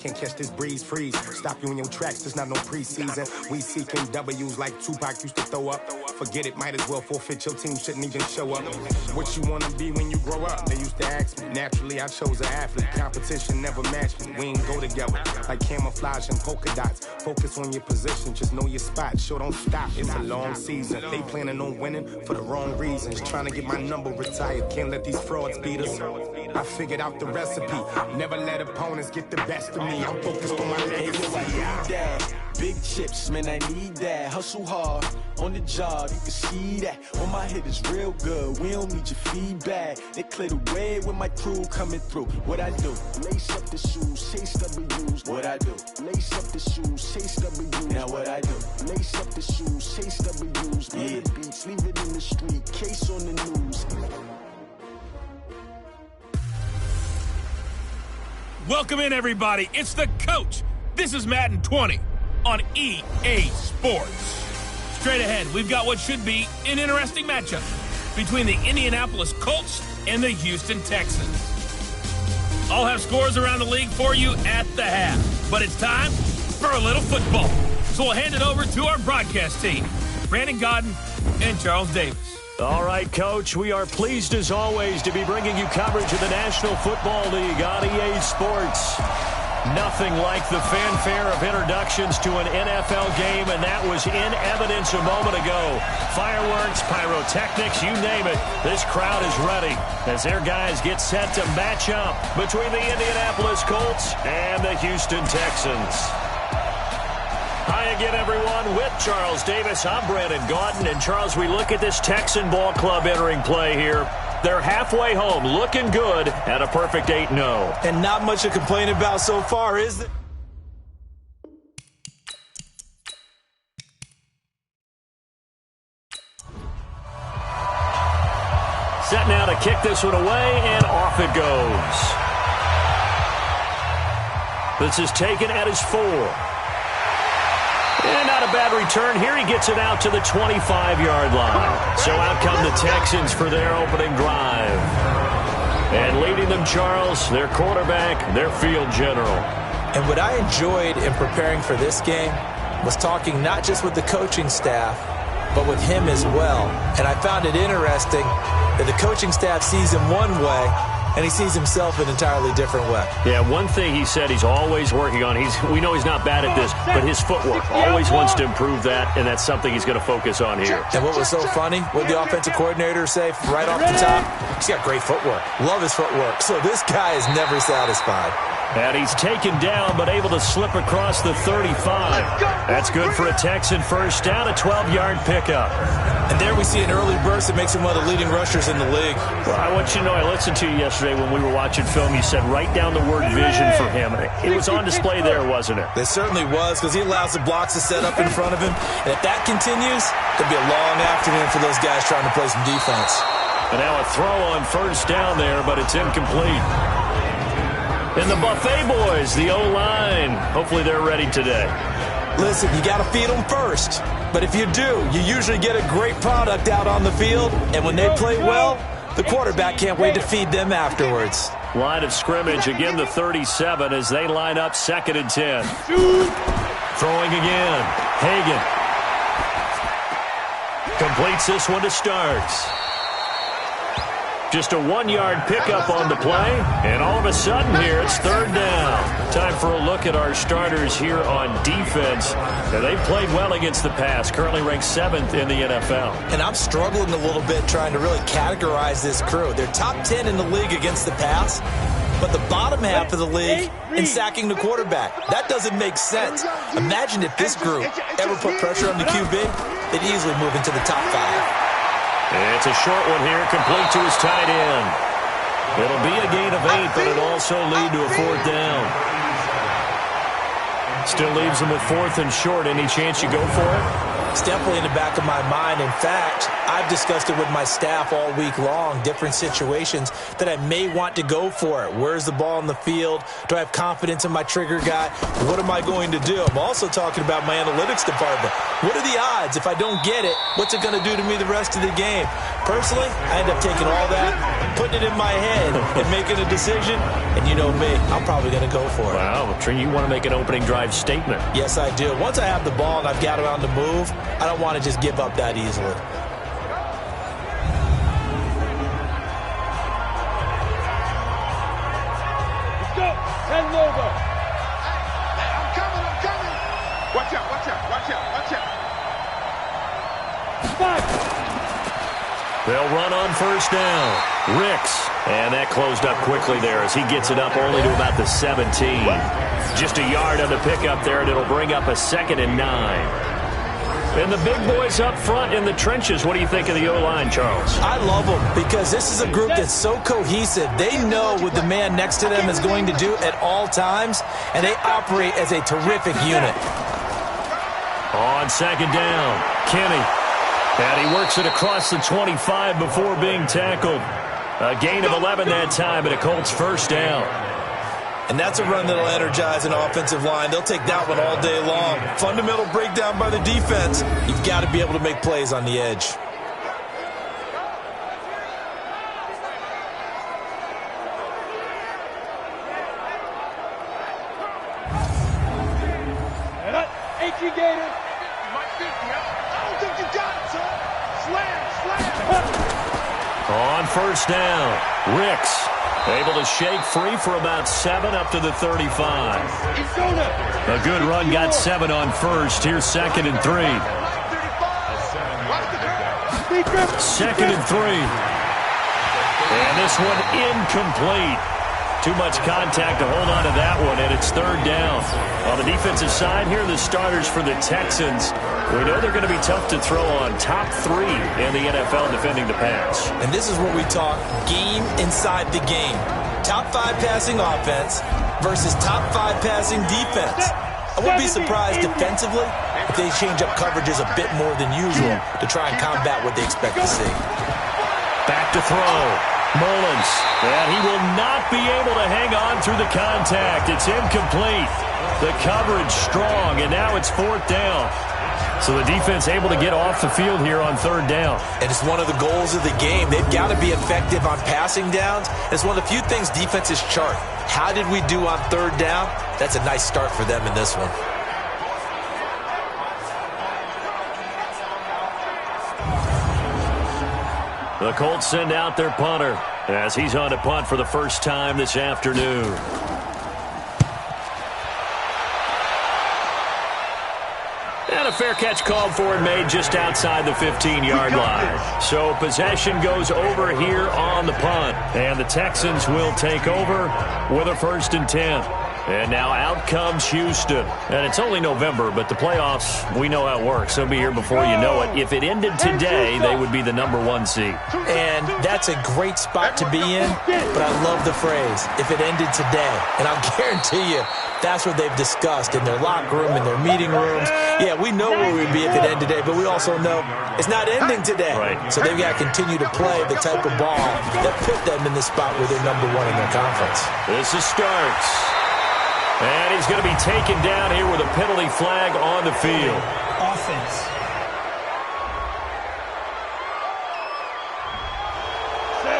Can't catch this breeze, freeze. Stop you in your tracks, there's not no preseason. We seeking W's like Tupac used to throw up. Forget it, might as well forfeit, your team shouldn't even show up. What you wanna be when you grow up? They used to ask me. Naturally, I chose an athlete. Competition never matched me. We ain't go together. Like camouflage and polka dots. Focus on your position, just know your spot. Sure, don't stop, it's a long season. They planning on winning for the wrong reasons. Trying to get my number retired, can't let these frauds beat us. I figured out the recipe. Never let opponents get the best of me. I'm focused on my legacy. Big chips, man, I need that. Hustle hard on the job, you can see that. On my head is real good, we don't need your feedback. They clear the way with my crew coming through. What I do? Lace up the shoes, chase W's. What I do? Lace up the shoes, chase W's. Now what I do? Lace up the shoes, chase W's. Yeah. The beats, leave it in the street, case on the news. Welcome in, everybody. It's the coach. This is Madden 20 on EA Sports. Straight ahead, we've got what should be an interesting matchup between the Indianapolis Colts and the Houston Texans. I'll have scores around the league for you at the half, but it's time for a little football. So we'll hand it over to our broadcast team, Brandon Godden and Charles Davis. All right, Coach, we are pleased as always to be bringing you coverage of the National Football League on EA Sports. Nothing like the fanfare of introductions to an NFL game, and that was in evidence a moment ago. Fireworks, pyrotechnics, you name it. This crowd is ready as their guys get set to match up between the Indianapolis Colts and the Houston Texans. Hi again, everyone. With Charles Davis, I'm Brandon Gaudin. And, Charles, we look at this Texan ball club entering play here. They're halfway home, looking good at a perfect 8-0. And not much to complain about so far, is it? Set now to kick this one away, and off it goes. This is taken at his 4. And not a bad return. Here he gets it out to the 25-yard line. So out come the Texans for their opening drive. And leading them, Charles, their quarterback, their field general. And what I enjoyed in preparing for this game was talking not just with the coaching staff, but with him as well. And I found it interesting that the coaching staff sees him one way, and he sees himself an entirely different way. Yeah, one thing he said he's always working on, we know he's not bad at this, but his footwork, always wants to improve that, and that's something he's going to focus on here. And what was so funny, what the offensive coordinator say right off the top, he's got great footwork. Love his footwork. So this guy is never satisfied. And he's taken down, but able to slip across the 35. That's good for a Texan first down, a 12-yard pickup. And there we see an early burst that makes him one of the leading rushers in the league. Well, I want you to know, I listened to you yesterday when we were watching film. You said write down the word vision for him. It was on display there, wasn't it? It certainly was, because he allows the blocks to set up in front of him. And if that continues, it'll be a long afternoon for those guys trying to play some defense. And now a throw on first down there, but it's incomplete. And the Buffet boys, the O-line, hopefully they're ready today. Listen, you got to feed them first. But if you do, you usually get a great product out on the field. And when they play well, the quarterback can't wait to feed them afterwards. Line of scrimmage, again the 37 as they line up 2nd and 10. Throwing again. Hagan completes this one to Starks. Just a 1-yard pickup on the play, and all of a sudden here, it's 3rd down. Time for a look at our starters here on defense. Now, they've played well against the pass, currently ranked 7th in the NFL. And I'm struggling a little bit trying to really categorize this crew. They're top 10 in the league against the pass, but the bottom half of the league in sacking the quarterback. That doesn't make sense. Imagine if this group ever put pressure on the QB, they'd easily move into the top 5. It's a short one here, complete to his tight end. It'll be a gain of 8, but it'll also lead to a 4th down. Still leaves him with 4th and short. Any chance you go for it? It's definitely in the back of my mind. In fact, I've discussed it with my staff all week long, different situations that I may want to go for it. Where's the ball in the field? Do I have confidence in my trigger guy? What am I going to do? I'm also talking about my analytics department. What are the odds? If I don't get it, what's it going to do to me the rest of the game? Personally, I end up taking all that, putting it in my head and making a decision. And you know me, I'm probably going to go for it. Wow, Trey, you want to make an opening drive statement. Yes, I do. Once I have the ball and I've got it on the move, I don't want to just give up that easily. Head over. Hey, I'm coming. Watch out. Back. They'll run on first down. Ricks. And that closed up quickly there as he gets it up only to about the 17. Just a yard on the pickup there, and it'll bring up a 2nd and 9. And the big boys up front in the trenches. What do you think of the O-line, Charles? I love them because this is a group that's so cohesive. They know what the man next to them is going to do at all times, and they operate as a terrific unit. On 2nd down, Kenny. And he works it across the 25 before being tackled. A gain of 11 that time, and a Colts first down. And that's a run that'll energize an offensive line. They'll take that one all day long. Fundamental breakdown by the defense. You've got to be able to make plays on the edge. Gator. I don't think you got it, son. Slam. On first down, Ricks able to shake free for about 7 up to the 35. A good run, got 7 on first. Here's 2nd and 3. 2nd and 3. And this one incomplete. Too much contact to hold on to that one, and it's 3rd down. On the defensive side here, the starters for the Texans. We know they're going to be tough to throw on. Top 3 in the NFL defending the pass. And this is where we talk game inside the game. Top 5 passing offense versus top 5 passing defense. I wouldn't be surprised defensively if they change up coverages a bit more than usual to try and combat what they expect to see. Back to throw. Mullins, and he will not be able to hang on through the contact. It's incomplete. The coverage strong, and now it's 4th down. So the defense able to get off the field here on 3rd down. And it's one of the goals of the game. They've got to be effective on passing downs. It's one of the few things defenses chart. How did we do on 3rd down? That's a nice start for them in this one. The Colts send out their punter as he's on to punt for the first time this afternoon. And a fair catch called for and made just outside the 15-yard line. So possession goes over here on the punt. And the Texans will take over with a 1st and 10. And now out comes Houston. And it's only November, but the playoffs, we know how it works. They'll be here before you know it. If it ended today, they would be the #1 seed. And that's a great spot to be in, but I love the phrase, if it ended today. And I'll guarantee you, that's what they've discussed in their locker room, in their meeting rooms. Yeah, we know where we'd be if it ended today, but we also know it's not ending today. Right. So they've got to continue to play the type of ball that put them in the spot where they're #1 in their conference. This is Starks. And he's going to be taken down here with a penalty flag on the field. Offense.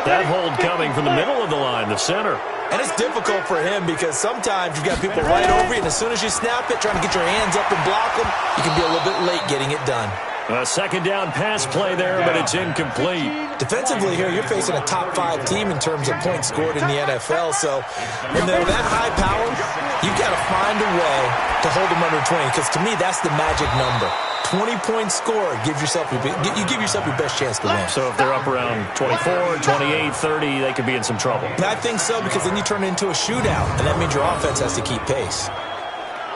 That hold coming from the middle of the line, the center. And it's difficult for him because sometimes you've got people right over you, and as soon as you snap it, trying to get your hands up and block them, you can be a little bit late getting it done. A 2nd down pass play there, but it's incomplete. Defensively here, you're facing a top 5 team in terms of points scored in the NFL. So when they're that high power, you've got to find a way to hold them under 20. Because to me, that's the magic number. 20 points scored, you give yourself your best chance to win. So if they're up around 24, 28, 30, they could be in some trouble. And I think so, because then you turn it into a shootout, and that means your offense has to keep pace.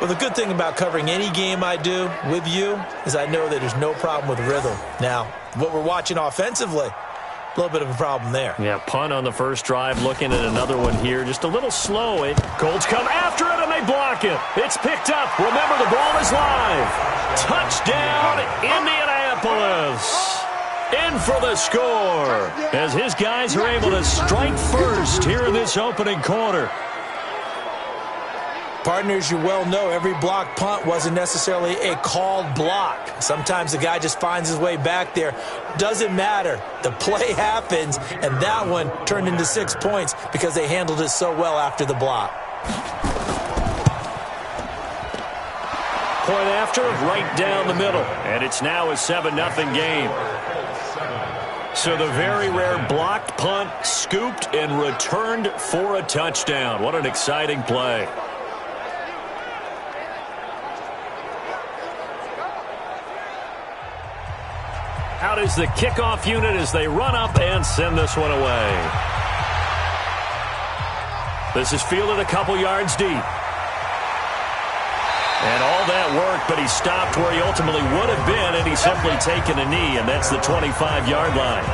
Well, the good thing about covering any game I do with you is I know that there's no problem with rhythm. Now, what we're watching offensively, a little bit of a problem there. Yeah, punt on the first drive, looking at another one here. Just a little slow. Colts come after it, and they block it. It's picked up. Remember, the ball is live. Touchdown, Indianapolis. In for the score as his guys are able to strike first here in this opening quarter. Partners, you well know every blocked punt wasn't necessarily a called block. Sometimes the guy just finds his way back there. Doesn't matter. The play happens, and that one turned into 6 points because they handled it so well after the block. Point after, right down the middle. And it's now a 7-0 game. So the very rare blocked punt scooped and returned for a touchdown. What an exciting play. Out is the kickoff unit as they run up and send this one away. This is fielded a couple yards deep. And all that work, but he stopped where he ultimately would have been, and he's simply taken a knee, and that's the 25-yard line.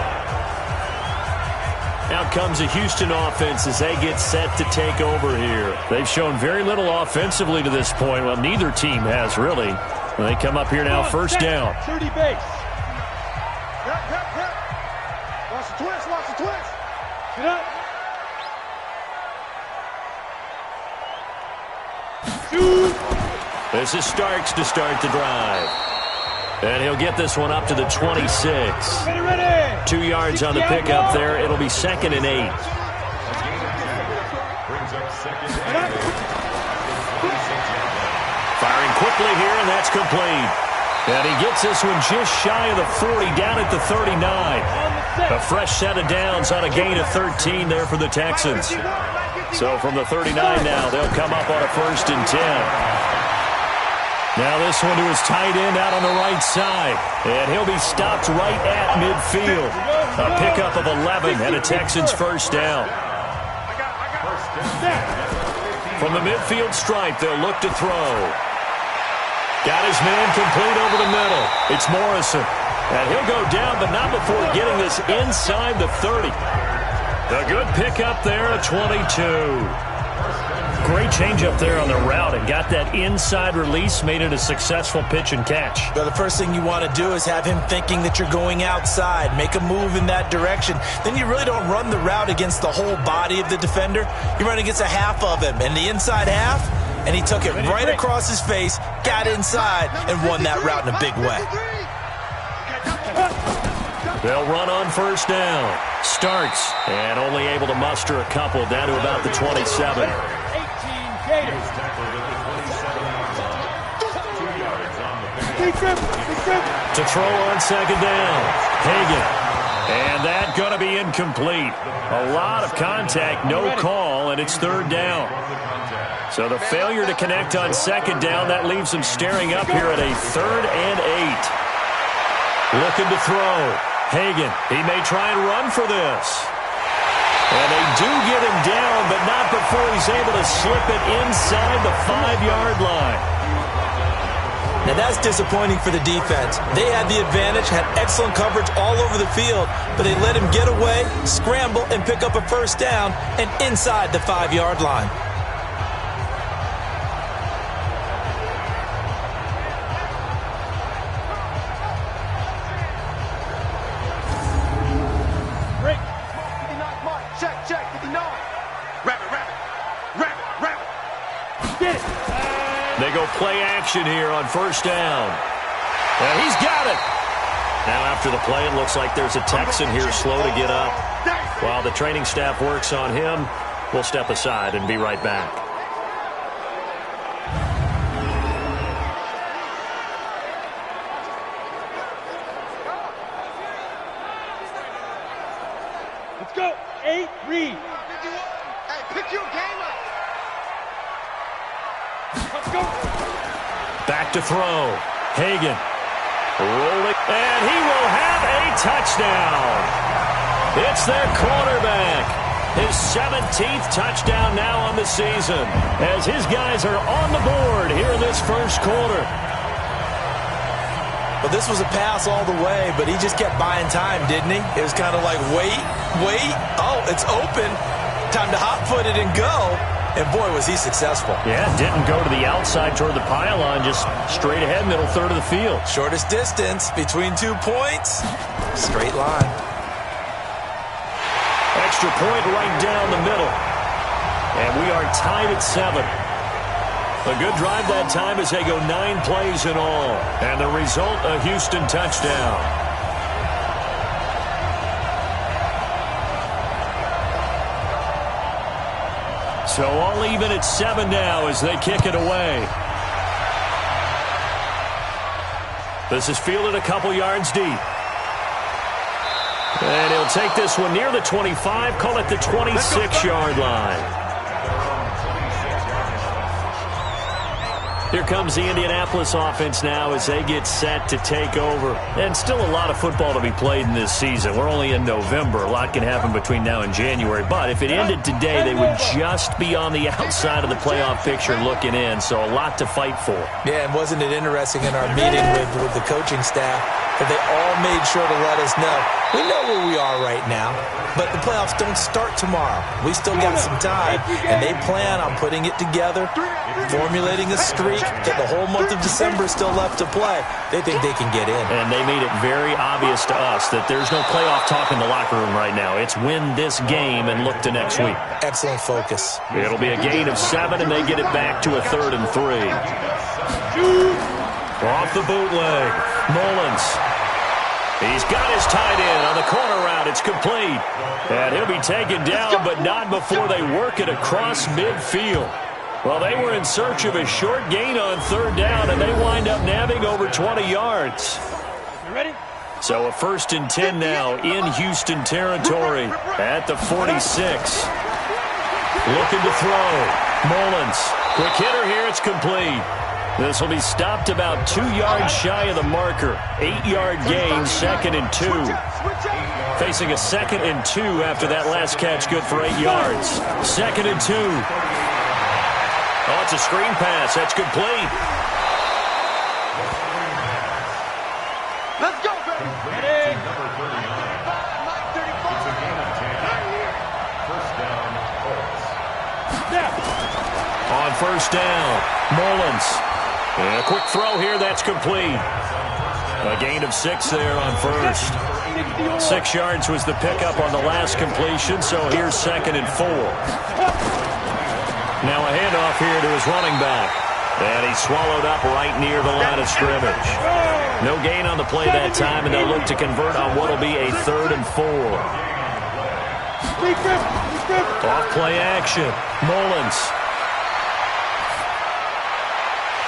Out comes the Houston offense as they get set to take over here. They've shown very little offensively to this point. Well, neither team has, really. And they come up here now, first down. 30 base. Watch the twist, watch the twist. Get up. Shoot. This is Starks to start the drive. And he'll get this one up to the 26. Ready. 2 yards on the pickup there. It'll be 2nd and 8. Firing quickly here, and that's complete. And he gets this one just shy of the 40, down at the 39. A fresh set of downs on a gain of 13 there for the Texans. So from the 39 now, they'll come up on a 1st and 10. Now this one to his tight end out on the right side. And he'll be stopped right at midfield. A pickup of 11 and a Texans first down. From the midfield stripe, they'll look to throw. Got his man complete over the middle. It's Morrison. And he'll go down, but not before getting this inside the 30. A good pickup there, a 22. Great change up there on the route and got that inside release, made it a successful pitch and catch. Well, the first thing you want to do is have him thinking that you're going outside, make a move in that direction. Then you really don't run the route against the whole body of the defender. You run against a half of him, and the inside half, and he took it right across his face, got inside, and won that route in a big way. They'll run on first down. Starks, and only able to muster a couple down to about the 27. To throw on second down. Hagan. And that going to be incomplete. A lot of contact, no call, and it's 3rd down. So the failure to connect on second down, that leaves them staring up here at a 3rd and 8. Looking to throw. Hagan, he may try and run for this. And they do get him down, but not before he's able to slip it inside the 5-yard line. Now that's disappointing for the defense. They had the advantage, had excellent coverage all over the field, but they let him get away, scramble, and pick up a first down, and inside the 5-yard line. They go play action here on first down. And he's got it. Now after the play, it looks like there's a Texan here slow to get up. While the training staff works on him, we'll step aside and be right back. Let's go. 8, read. Hey, pick your game up. Let's go. Back to throw. Hagan. Rolling. And he will have a touchdown. It's their quarterback. His 17th touchdown now on the season. As his guys are on the board here in this first quarter. Well, this was a pass all the way, but he just kept buying time, didn't he? It was kind of like, wait. Oh, it's open. Time to hot-foot it and go. And, boy, was he successful. Yeah, didn't go to the outside toward the pylon, just straight ahead, middle third of the field. Shortest distance between 2 points. Straight line. Extra point right down the middle. And we are tied at 7. A good drive that time as they go 9 plays in all. And the result, a Houston touchdown. So all even at 7 now as they kick it away. This is fielded a couple yards deep. And he'll take this one near the 25, call it the 26-yard line. Here comes the Indianapolis offense now as they get set to take over. And still a lot of football to be played in this season. We're only in November. A lot can happen between now and January. But if it ended today, they would just be on the outside of the playoff picture looking in. So a lot to fight for. Yeah, and wasn't it interesting in our meeting with the coaching staff that they all made sure to let us know. We know where we are right now, but the playoffs don't start tomorrow. We still got some time, and they plan on putting it together, formulating a streak that the whole month of December is still left to play. They think they can get in. And they made it very obvious to us that there's no playoff talk in the locker room right now. It's win this game and look to next week. Excellent focus. It'll be a gain of 7, and they get it back to a 3rd and 3. Off the bootleg, Mullins. He's got his tight end on the corner route. It's complete. And he'll be taken down, but not before they work it across midfield. Well, they were in search of a short gain on 3rd down, and they wind up nabbing over 20 yards. You ready? So a 1st and 10 now in Houston territory at the 46. Looking to throw. Mullins. Quick hitter here. It's complete. This will be stopped about 2 yards shy of the marker. 8-yard gain, 2nd and 2. Facing a 2nd and 2 after that last catch, good for 8 yards. 2nd and 2. Oh, it's a screen pass. That's complete. Let's go, baby. Ready? On 1st down, Mullins. And a quick throw here, that's complete. A gain of 6 there on 1st. 6 yards was the pickup on the last completion, so here's 2nd and 4. Now a handoff here to his running back. And he's swallowed up right near the line of scrimmage. No gain on the play that time, and they'll look to convert on what will be a 3rd and 4. Off play action, Mullins.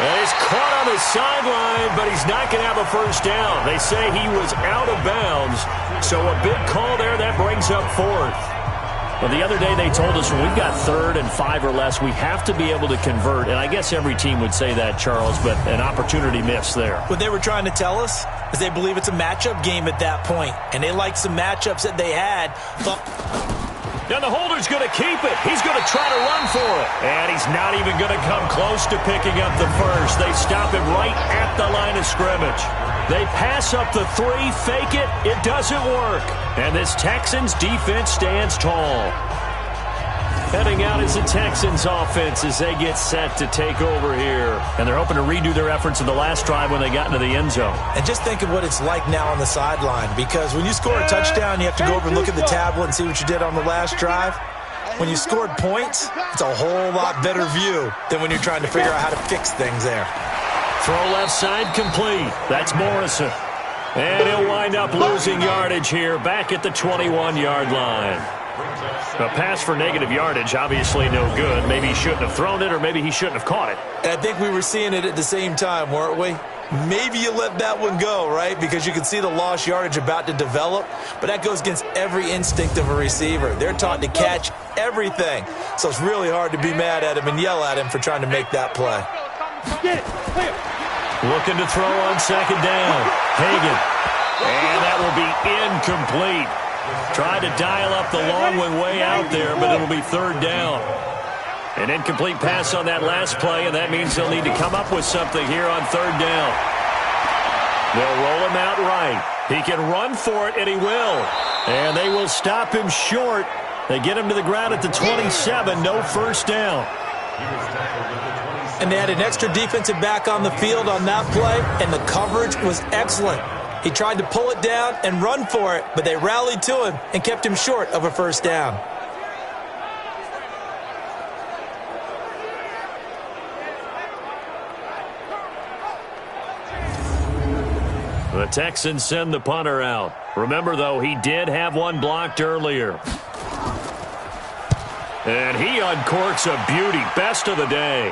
And he's caught on the sideline, but he's not going to have a 1st down. They say he was out of bounds, so a big call there. That brings up 4th. Well, the other day they told us when we've got 3rd and 5 or less, we have to be able to convert. And I guess every team would say that, Charles, but an opportunity missed there. What they were trying to tell us is they believe it's a matchup game at that point, and they liked some matchups that they had. And the holder's going to keep it. He's going to try to run for it. And he's not even going to come close to picking up the 1st. They stop him right at the line of scrimmage. They pass up the 3, fake it. It doesn't work. And this Texans defense stands tall. Heading out is the Texans offense as they get set to take over here. And they're hoping to redo their efforts in the last drive when they got into the end zone. And just think of what it's like now on the sideline, because when you score a touchdown, you have to go over and look at the tablet and see what you did on the last drive. When you scored points, it's a whole lot better view than when you're trying to figure out how to fix things there. Throw left side complete. That's Morrison. And he'll wind up losing yardage here back at the 21-yard line. A pass for negative yardage, obviously no good. Maybe he shouldn't have thrown it, or maybe he shouldn't have caught it. And I think we were seeing it at the same time, weren't we? Maybe you let that one go, right? Because you can see the lost yardage about to develop. But that goes against every instinct of a receiver. They're taught to catch everything. So it's really hard to be mad at him and yell at him for trying to make that play. Looking to throw on 2nd down. Hagan. And that will be incomplete. Tried to dial up the long one way out there, but it'll be 3rd down. An incomplete pass on that last play, and that means they'll need to come up with something here on 3rd down. They'll roll him out right. He can run for it, and he will. And they will stop him short. They get him to the ground at the 27, no 1st down. And they had an extra defensive back on the field on that play, and the coverage was excellent. He tried to pull it down and run for it, but they rallied to him and kept him short of a 1st down. The Texans send the punter out. Remember, though, he did have one blocked earlier. And he uncorks a beauty. Best of the day.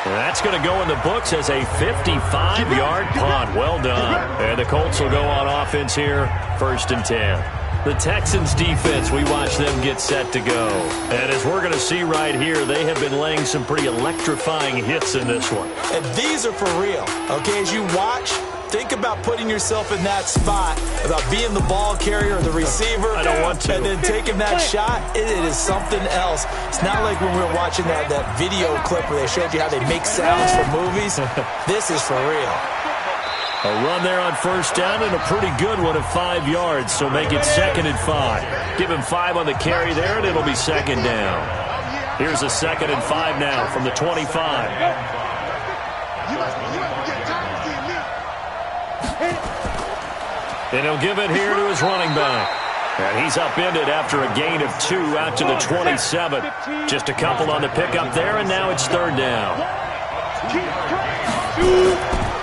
And that's going to go in the books as a 55-yard punt. Well done. And the Colts will go on offense here, 1st and 10. The Texans defense, we watch them get set to go. And as we're going to see right here, they have been laying some pretty electrifying hits in this one. And these are for real. Okay, as you watch, think about putting yourself in that spot, about being the ball carrier or the receiver. I don't want to. And then taking that shot, it is something else. It's not like when we were watching that video clip where they showed you how they make sounds for movies. This is for real. A run there on 1st down and a pretty good one at 5 yards, so make it 2nd and 5. Give him 5 on the carry there, and it'll be 2nd down. Here's a 2nd and 5 now from the 25. And he'll give it here to his running back. And he's upended after a gain of 2 out to the 27. Just a couple on the pickup there, and now it's 3rd down.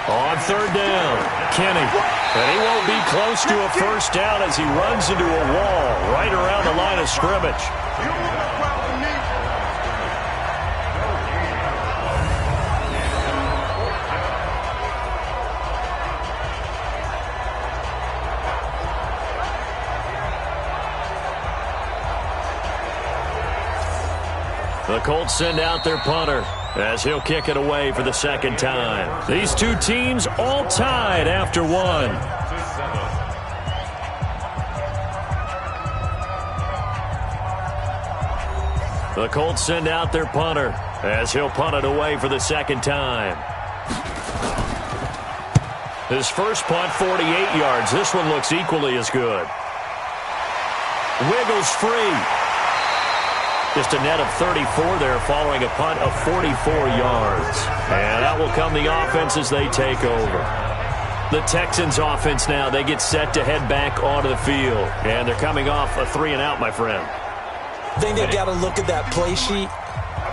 On 3rd down, Kenny. And he won't be close to a 1st down as he runs into a wall right around the line of scrimmage. The Colts send out their punter as he'll kick it away for the 2nd time. These two teams all tied after 1. The Colts send out their punter as he'll punt it away for the 2nd time. His first punt, 48 yards. This one looks equally as good. Wiggles free. Just a net of 34 there following a punt of 44 yards. And that will come the offense as they take over. The Texans offense now, they get set to head back onto the field. And they're coming off a 3-and-out, my friend. I think they've got to look at that play sheet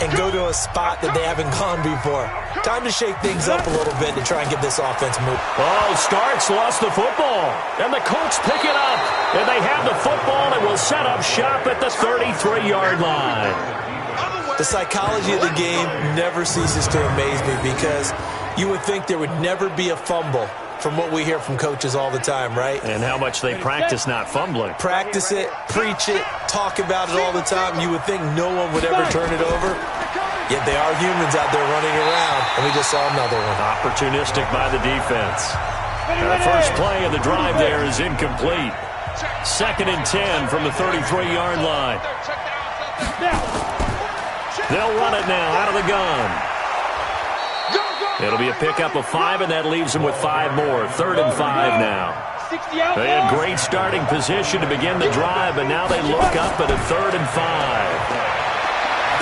and go to a spot that they haven't gone before. Time to shake things up a little bit to try and get this offense moving. Oh, Starks lost the football. And the Colts pick it up. And they have the football and will set up shop at the 33-yard line. The psychology of the game never ceases to amaze me because you would think there would never be a fumble from what we hear from coaches all the time, right? And how much they practice not fumbling. Practice it, preach it, talk about it all the time. You would think no one would ever turn it over. Yet they are humans out there running around, and we just saw another one. Opportunistic by the defense. And the first play of the drive there is incomplete. 2nd and 10 from the 33-yard line. They'll run it now out of the gun. It'll be a pickup of 5, and that leaves them with 5 more. 3rd and 5 now. They had great starting position to begin the drive, and now they look up at a 3rd and 5.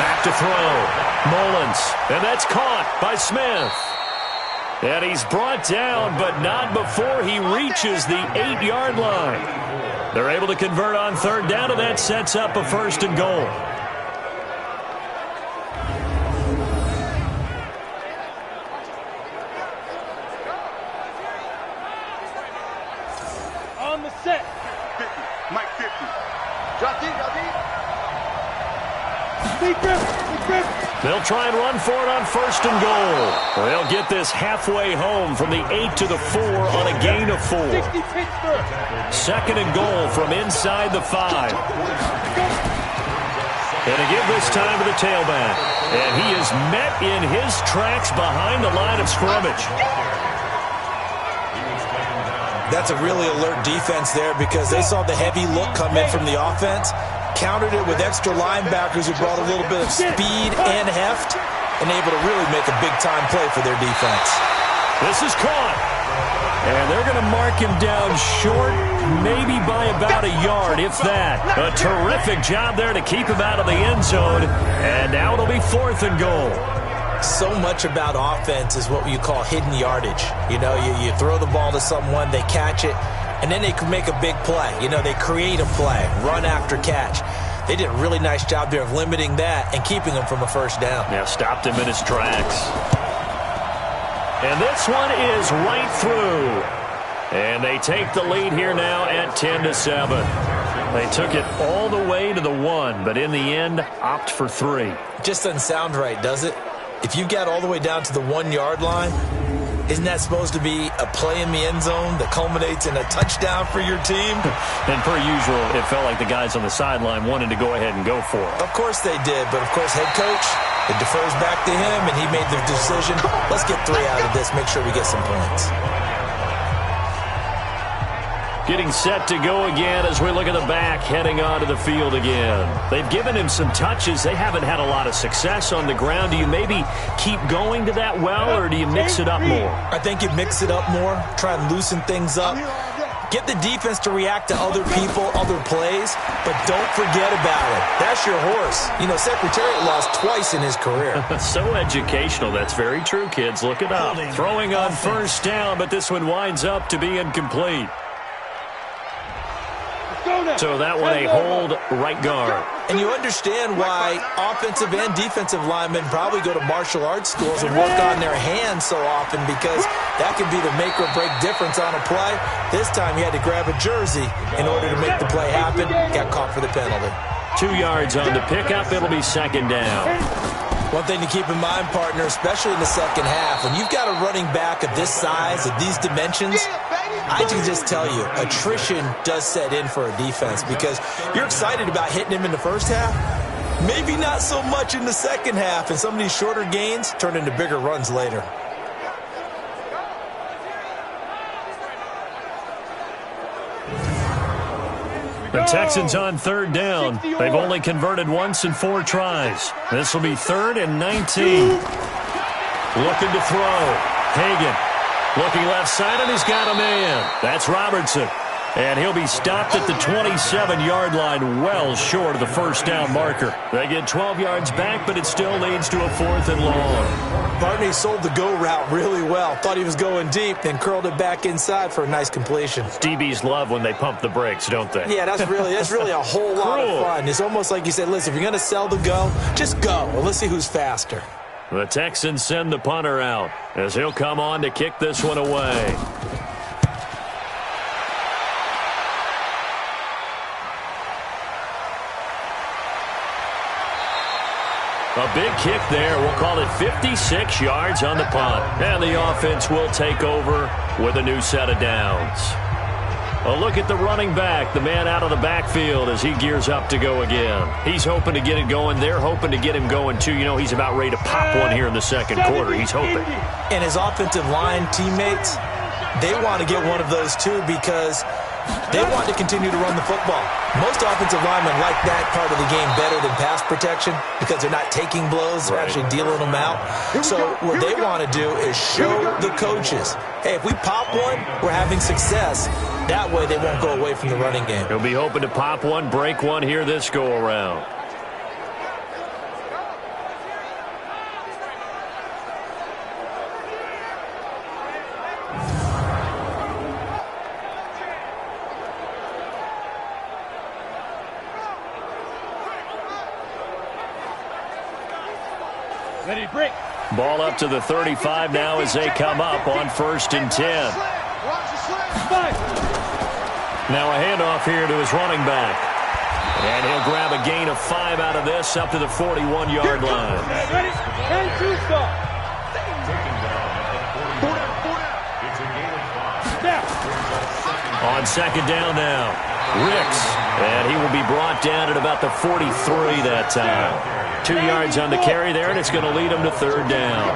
Back to throw. Mullins, and that's caught by Smith. And he's brought down, but not before he reaches the 8-yard line. They're able to convert on 3rd down, and that sets up a 1st and goal. On the set. 50. Mike 50. Drop deep, drop deep. Big grip, big grip. They'll try and run for it on 1st and goal. They'll get this halfway home from the 8 to the 4 on a gain of 4. 60 Pittsburgh. 2nd and goal from inside the 5. And to give this time to the tailback. And he is met in his tracks behind the line of scrimmage. That's a really alert defense there because they saw the heavy look come in from the offense, countered it with extra linebackers who brought a little bit of speed and heft, and able to really make a big-time play for their defense. This is caught. And they're going to mark him down short, maybe by about a yard, if that. A terrific job there to keep him out of the end zone. And now it'll be 4th and goal. So much about offense is what you call hidden yardage. You know, you throw the ball to someone, they catch it, and then they can make a big play. You know, they create a play, run after catch. They did a really nice job there of limiting that and keeping him from a 1st down. Yeah, stopped him in his tracks. And this one is right through. And they take the lead here now at 10-7. They took it all the way to the 1, but in the end, opt for 3. Just doesn't sound right, does it? If you got all the way down to the 1-yard line, isn't that supposed to be a play in the end zone that culminates in a touchdown for your team? And per usual, it felt like the guys on the sideline wanted to go ahead and go for it. Of course they did, but of course head coach, it defers back to him, and he made the decision, let's get 3 out of this, make sure we get some points. Getting set to go again as we look at the back, heading onto the field again. They've given him some touches. They haven't had a lot of success on the ground. Do you maybe keep going to that well, or do you mix it up more? I think you mix it up more, try and loosen things up. Get the defense to react to other people, other plays, but don't forget about it. That's your horse. You know, Secretariat lost twice in his career. So educational. That's very true, kids. Look it up. Throwing on first down, but this one winds up to be incomplete. So that one a hold right guard. And you understand why offensive and defensive linemen probably go to martial arts schools and work on their hands so often, because that can be the make or break difference on a play. This time he had to grab a jersey in order to make the play happen. Got caught for the penalty. 2 yards on the pickup. It'll be second down. One thing to keep in mind, partner, especially in the second half, when you've got a running back of this size, of these dimensions, I can just tell you, attrition does set in for a defense, because you're excited about hitting him in the first half, maybe not so much in the second half, and some of these shorter gains turn into bigger runs later. The Texans on third down. They've only converted once in 4 tries. This will be 3rd and 19. Looking to throw. Hagan looking left side, and he's got a man. That's Robertson. And he'll be stopped at the 27-yard line, well short of the first down marker. They get 12 yards back, but it still leads to a 4th and long. Barney sold the go route really well. Thought he was going deep, then curled it back inside for a nice completion. DBs love when they pump the brakes, don't they? Yeah, that's really a whole lot of fun. It's almost like you said, listen, if you're going to sell the go, just go. Well, let's see who's faster. The Texans send the punter out as he'll come on to kick this one away. A big kick there. We'll call it 56 yards on the punt. And the offense will take over with a new set of downs. A look at the running back, the man out of the backfield as he gears up to go again. He's hoping to get it going. They're hoping to get him going, too. You know, he's about ready to pop one here in the second quarter. He's hoping. And his offensive line teammates, they want to get one of those, too, because they want to continue to run the football. Most offensive linemen like that part of the game better than pass protection because they're not taking blows. They're actually dealing them out. So what they want to do is show the coaches, hey, if we pop one, we're having success. That way they won't go away from the running game. He'll be hoping to pop one, break one here this go-around. Ready, break. Ball up to the 35 now as they come up on 1st and 10. Now a handoff here to his running back. And he'll grab a gain of 5 out of this up to the 41-yard line. Ready, and 2 stop. On second down now, Ricks. And he will be brought down at about the 43 that time. 2 yards on the carry there, and it's going to lead him to 3rd down.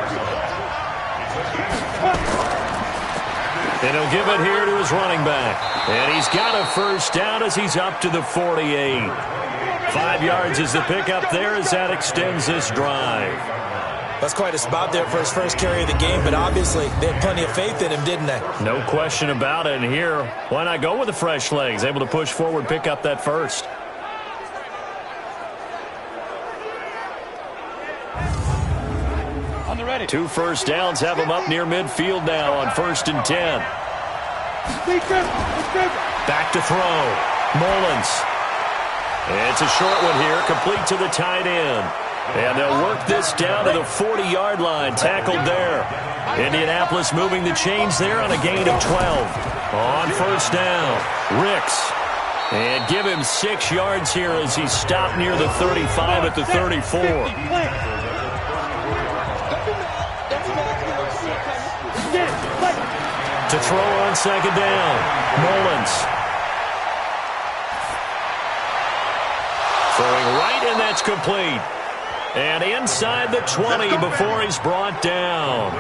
And he'll give it here to his running back. And he's got a first down as he's up to the 48. 5 yards is the pickup there as that extends this drive. That's quite a spot there for his first carry of the game, but obviously they had plenty of faith in him, didn't they? No question about it. And here, why not go with the fresh legs? Able to push forward, pick up that first. On the ready. 2 first downs have him up near midfield now on 1st and 10. Back to throw. Mullins. It's a short one here, complete to the tight end. And they'll work this down to the 40-yard line. Tackled there. Indianapolis moving the chains there on a gain of 12. On first down, Ricks. And give him 6 yards here as he stopped near the 35 at the 34. To throw on second down, Mullins. Throwing right, and that's complete. And inside the 20 before he's brought down.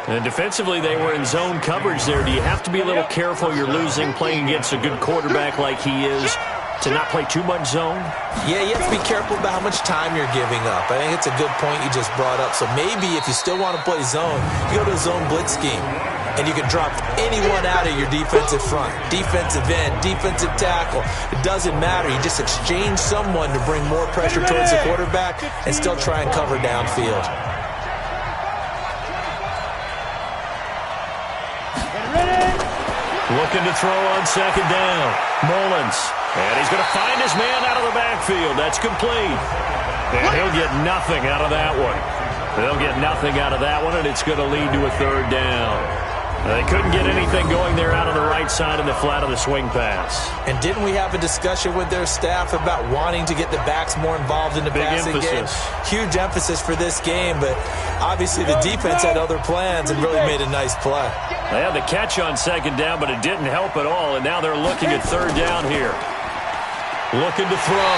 And defensively, they were in zone coverage there. Do you have to be a little careful? You're losing playing against a good quarterback like he is to not play too much zone? Yeah, you have to be careful about how much time you're giving up. I think it's a good point you just brought up. So maybe if you still want to play zone, you go to a zone blitz scheme. And you can drop anyone out of your defensive front. Defensive end, defensive tackle. It doesn't matter. You just exchange someone to bring more pressure towards the quarterback and still try and cover downfield. Looking to throw on second down. Mullins. And he's going to find his man out of the backfield. That's complete. And he'll get nothing out of that one. They'll get nothing out of that one, and it's going to lead to a third down. They couldn't get anything going there out on the right side of the flat of the swing pass. And didn't we have a discussion with their staff about wanting to get the backs more involved in the passing game? Huge emphasis for this game, but obviously the defense had other plans and really made a nice play. They had the catch on second down, but it didn't help at all, and now they're looking at third down here. Looking to throw.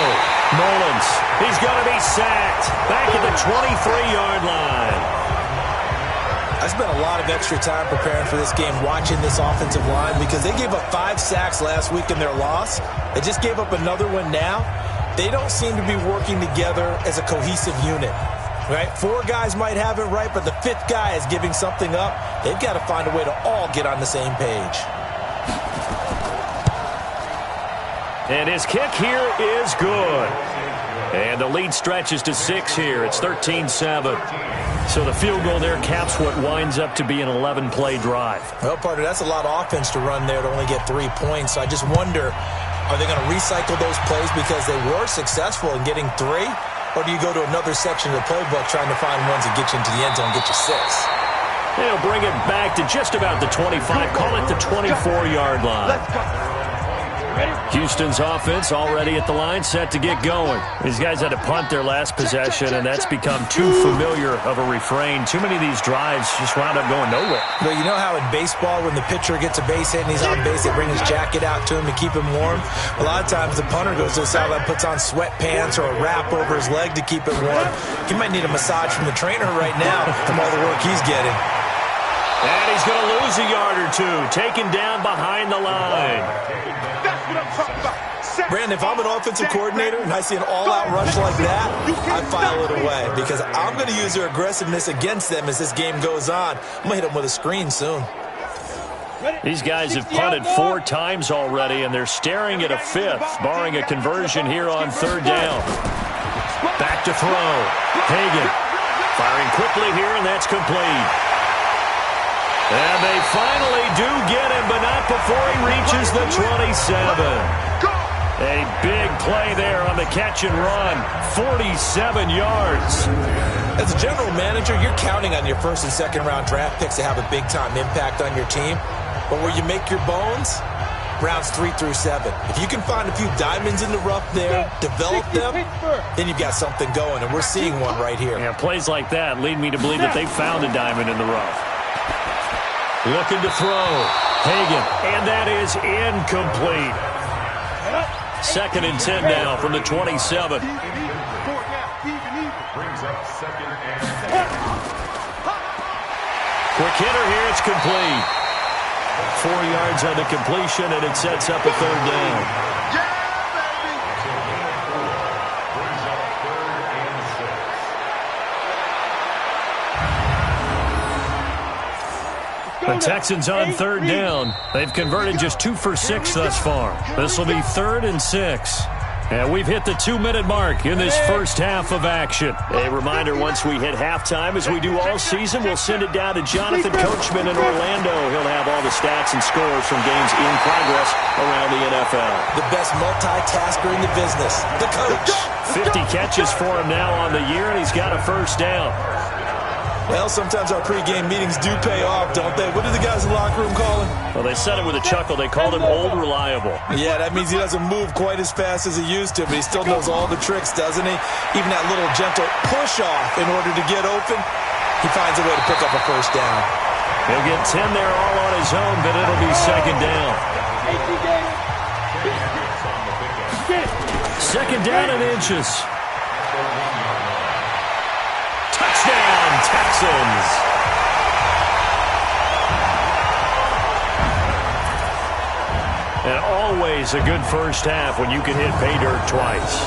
Mullins. He's going to be sacked. Back at the 23-yard line. I spent a lot of extra time preparing for this game, watching this offensive line, because they gave up 5 sacks last week in their loss. They just gave up another one now. They don't seem to be working together as a cohesive unit. Right? 4 guys might have it right, but the 5th guy is giving something up. They've got to find a way to all get on the same page. And his kick here is good. And the lead stretches to 6 here. It's 13-7. So the field goal there caps what winds up to be an 11-play drive. Well, partner, that's a lot of offense to run there to only get 3 points. So I just wonder, are they going to recycle those plays because they were successful in getting 3? Or do you go to another section of the playbook trying to find ones that get you into the end zone and get you 6? They'll bring it back to just about the 25. Call it the 24-yard line. Houston's offense already at the line, set to get going. These guys had to punt their last possession, and that's become too familiar of a refrain. Too many of these drives just wound up going nowhere. But you know how in baseball, when the pitcher gets a base hit and he's on base, they bring his jacket out to him to keep him warm? A lot of times the punter goes to the sideline, puts on sweatpants or a wrap over his leg to keep it warm. He might need a massage from the trainer right now from all the work he's getting. And he's going to lose a yard or two, taken down behind the line. Brandon, if I'm an offensive coordinator and I see an all-out rush like that, I file it away because I'm going to use their aggressiveness against them as this game goes on. I'm going to hit them with a screen soon. These guys have punted 4 times already, and they're staring at a 5th, barring a conversion here on third down. Back to throw. Hagan firing quickly here, and that's complete. And they finally do get him, but not before he reaches the 27. A big play there on the catch and run. 47 yards. As a general manager, you're counting on your first and second round draft picks to have a big-time impact on your team. But where you make your bones, rounds 3 through 7. If you can find a few diamonds in the rough there, develop them, then you've got something going, and we're seeing one right here. Yeah, plays like that lead me to believe that they found a diamond in the rough. Looking to throw. Hagan, and that is incomplete. 2nd and 10 now from the 27. Quick hitter here, it's complete. 4 yards on the completion, and it sets up a third down. The Texans on third down. They've converted just 2 for 6 thus far. This will be 3rd and 6. And we've hit the 2-minute mark in this first half of action. A reminder, once we hit halftime, as we do all season, we'll send it down to Jonathan Coachman in Orlando. He'll have all the stats and scores from games in progress around the NFL. The best multitasker in the business, the coach. 50 catches for him now on the year, and he's got a first down. Well, sometimes our pregame meetings do pay off, don't they? What do the guys in the locker room call him? Well, they said it with a chuckle. They called him Old Reliable. Yeah, that means he doesn't move quite as fast as he used to, but he still knows all the tricks, doesn't he? Even that little gentle push-off in order to get open, he finds a way to pick up a first down. He'll get 10 there all on his own, but it'll be second down. Second down and inches. Touchdown, Texans. And always a good first half when you can hit pay dirt twice.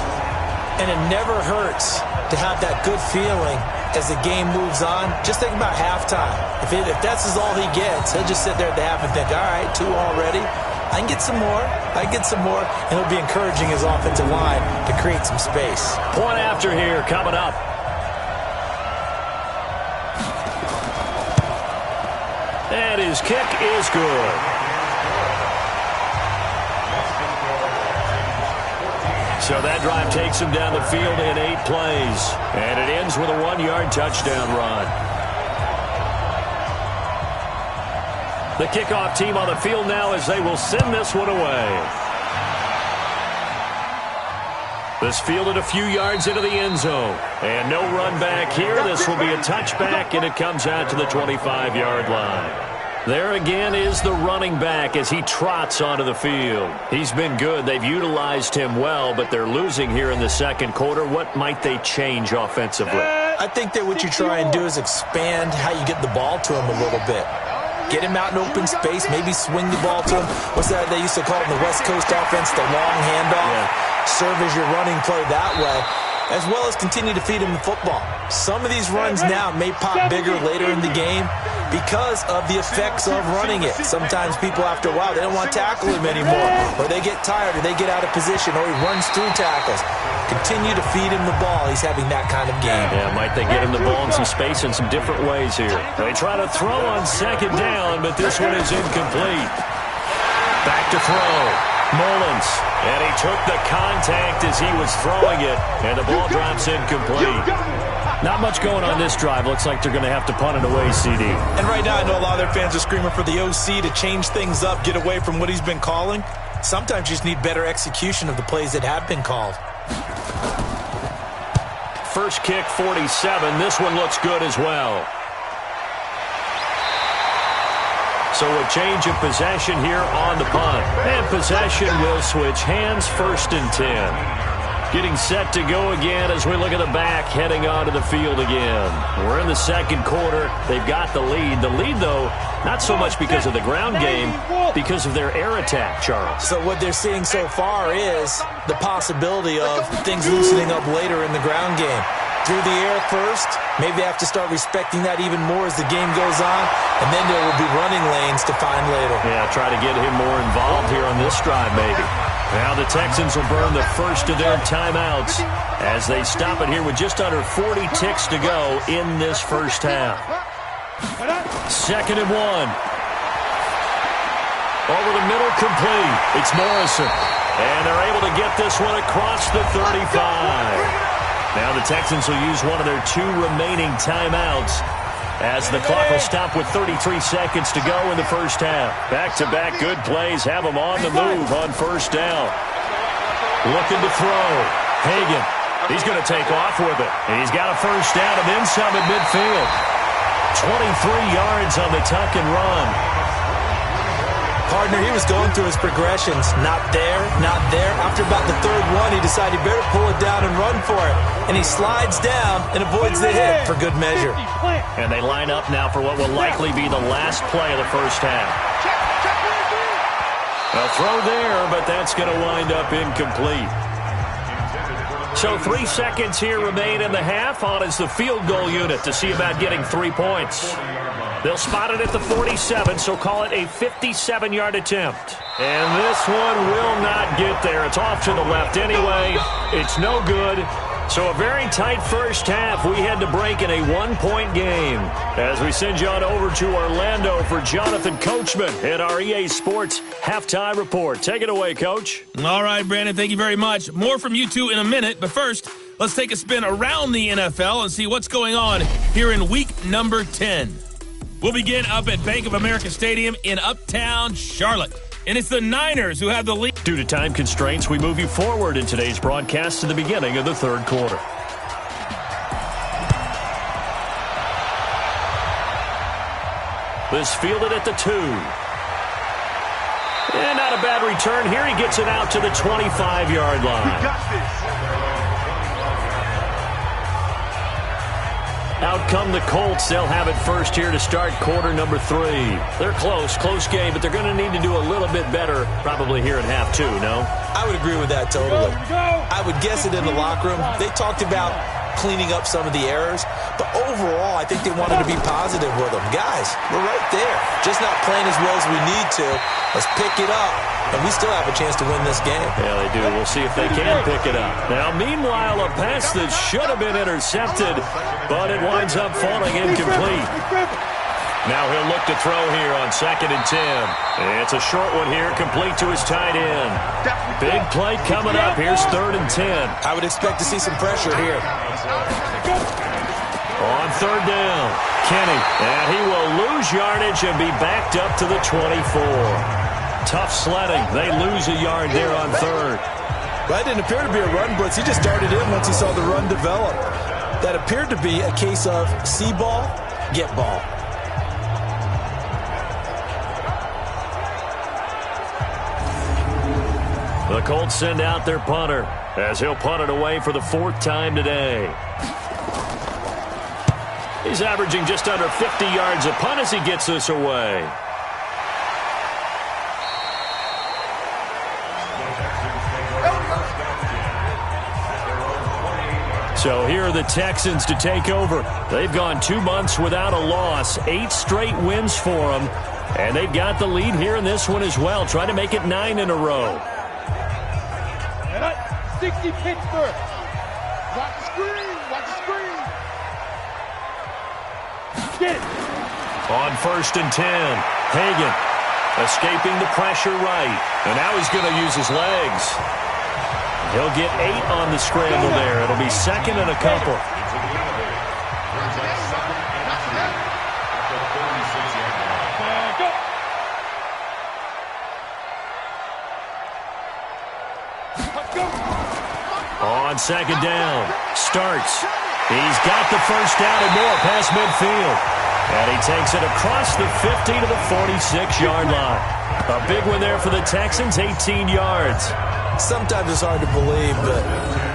And it never hurts to have that good feeling as the game moves on. Just think about halftime. If that's all he gets, he'll just sit there at the half and think, all right, 2 already. I can get some more. And he'll be encouraging his offensive line to create some space. Point after here coming up. And his kick is good. So that drive takes him down the field in 8 plays. And it ends with a 1-yard touchdown run. The kickoff team on the field now as they will send this one away. This fielded a few yards into the end zone. And no run back here. This will be a touchback, and it comes out to the 25-yard line. There again is the running back as he trots onto the field. He's been good. They've utilized him well, but they're losing here in the second quarter. What might they change offensively? I think that what you try and do is expand how you get the ball to him a little bit. Get him out in open space, maybe swing the ball to him. What's that they used to call it in the West Coast offense, the long handoff? Yeah. Serve as your running play that way, as well as continue to feed him the football. Some of these runs now may pop bigger later in the game because of the effects of running it. Sometimes people, after a while, they don't want to tackle him anymore, or they get tired, or they get out of position, or he runs through tackles. Continue to feed him the ball. He's having that kind of game. Yeah, might they get him the ball in some space in some different ways here. They try to throw on second down, but this one is incomplete. Back to throw. Mullins, and he took the contact as he was throwing it, and the ball drops incomplete. Not much going on this drive. Looks like they're going to have to punt it away, CD. And right now I know a lot of their fans are screaming for the OC to change things up, get away from what he's been calling. Sometimes you just need better execution of the plays that have been called. First kick, 47. This one looks good as well. So a change of possession here on the punt. And possession will switch hands, 1st and 10. Getting set to go again as we look at the back, heading onto the field again. We're in the second quarter. They've got the lead. The lead, though, not so much because of the ground game, because of their air attack, Charles. So what they're seeing so far is the possibility of things loosening up later in the ground game. Through the air first, maybe they have to start respecting that even more as the game goes on, and then there will be running lanes to find later. Yeah, try to get him more involved here on this drive maybe. Now the Texans will burn the first of their timeouts as they stop it here with just under 40 ticks to go in this first half. 2nd and 1. Over the middle, complete. It's Morrison. And they're able to get this one across the 35. Now the Texans will use one of their 2 remaining timeouts as the clock will stop with 33 seconds to go in the first half. Back-to-back good plays have them on the move on first down. Looking to throw. Hagan, he's going to take off with it. And he's got a first down and then some at midfield. 23 yards on the tuck and run. Partner, he was going through his progressions. Not there, not there. After about the 3rd one, he decided he better pull it down and run for it. And he slides down and avoids the hit for good measure. And they line up now for what will likely be the last play of the first half. A throw there, but that's going to wind up incomplete. So 3 seconds here remain in the half. On is the field goal unit to see about getting 3 points. They'll spot it at the 47, so call it a 57-yard attempt. And this one will not get there. It's off to the left anyway. It's no good. So a very tight first half. We had to break in a one-point game. As we send you on over to Orlando for Jonathan Coachman at our EA Sports Halftime Report. Take it away, Coach. All right, Brandon, thank you very much. More from you two in a minute, but first, let's take a spin around the NFL and see what's going on here in week number 10. We'll begin up at Bank of America Stadium in Uptown Charlotte. And it's the Niners who have the lead. Due to time constraints, we move you forward in today's broadcast to the beginning of the third quarter. This fielded at the 2. And not a bad return here. He gets it out to the 25-yard line. We got this. Out come the Colts. They'll have it first here to start quarter number 3. They're close game, but they're going to need to do a little bit better probably here at half 2, no? I would agree with that totally. I would guess it in the locker room. They talked about cleaning up some of the errors, but overall, I think they wanted to be positive with them. Guys, we're right there. Just not playing as well as we need to. Let's pick it up, and we still have a chance to win this game. Yeah, they do. We'll see if they can pick it up. Now, meanwhile, a pass that should have been intercepted, but it winds up falling incomplete. Now he'll look to throw here on 2nd and 10. It's a short one here, complete to his tight end. Big play coming up. Here's 3rd and 10. I would expect to see some pressure here. On 3rd down, Kenny. And he will lose yardage and be backed up to the 24. Tough sledding. They lose a yard there on 3rd. That didn't appear to be a run blitz. He just darted in once he saw the run develop. That appeared to be a case of see ball, get ball. The Colts send out their punter as he'll punt it away for the 4th time today. He's averaging just under 50 yards a punt as he gets this away. So here are the Texans to take over. They've gone 2 months without a loss, 8 straight wins for them, and they've got the lead here in this one as well, trying to make it 9 in a row. 60 Pittsburgh. Watch the screen. Watch the screen. Get it. On 1st and 10, Hagan escaping the pressure right. And now he's going to use his legs. He'll get 8 on the scramble there. It'll be 2nd and a couple. On 2nd down, starts. He's got the first down and more past midfield. And he takes it across the 50 to the 46-yard line. A big one there for the Texans, 18 yards. Sometimes it's hard to believe, but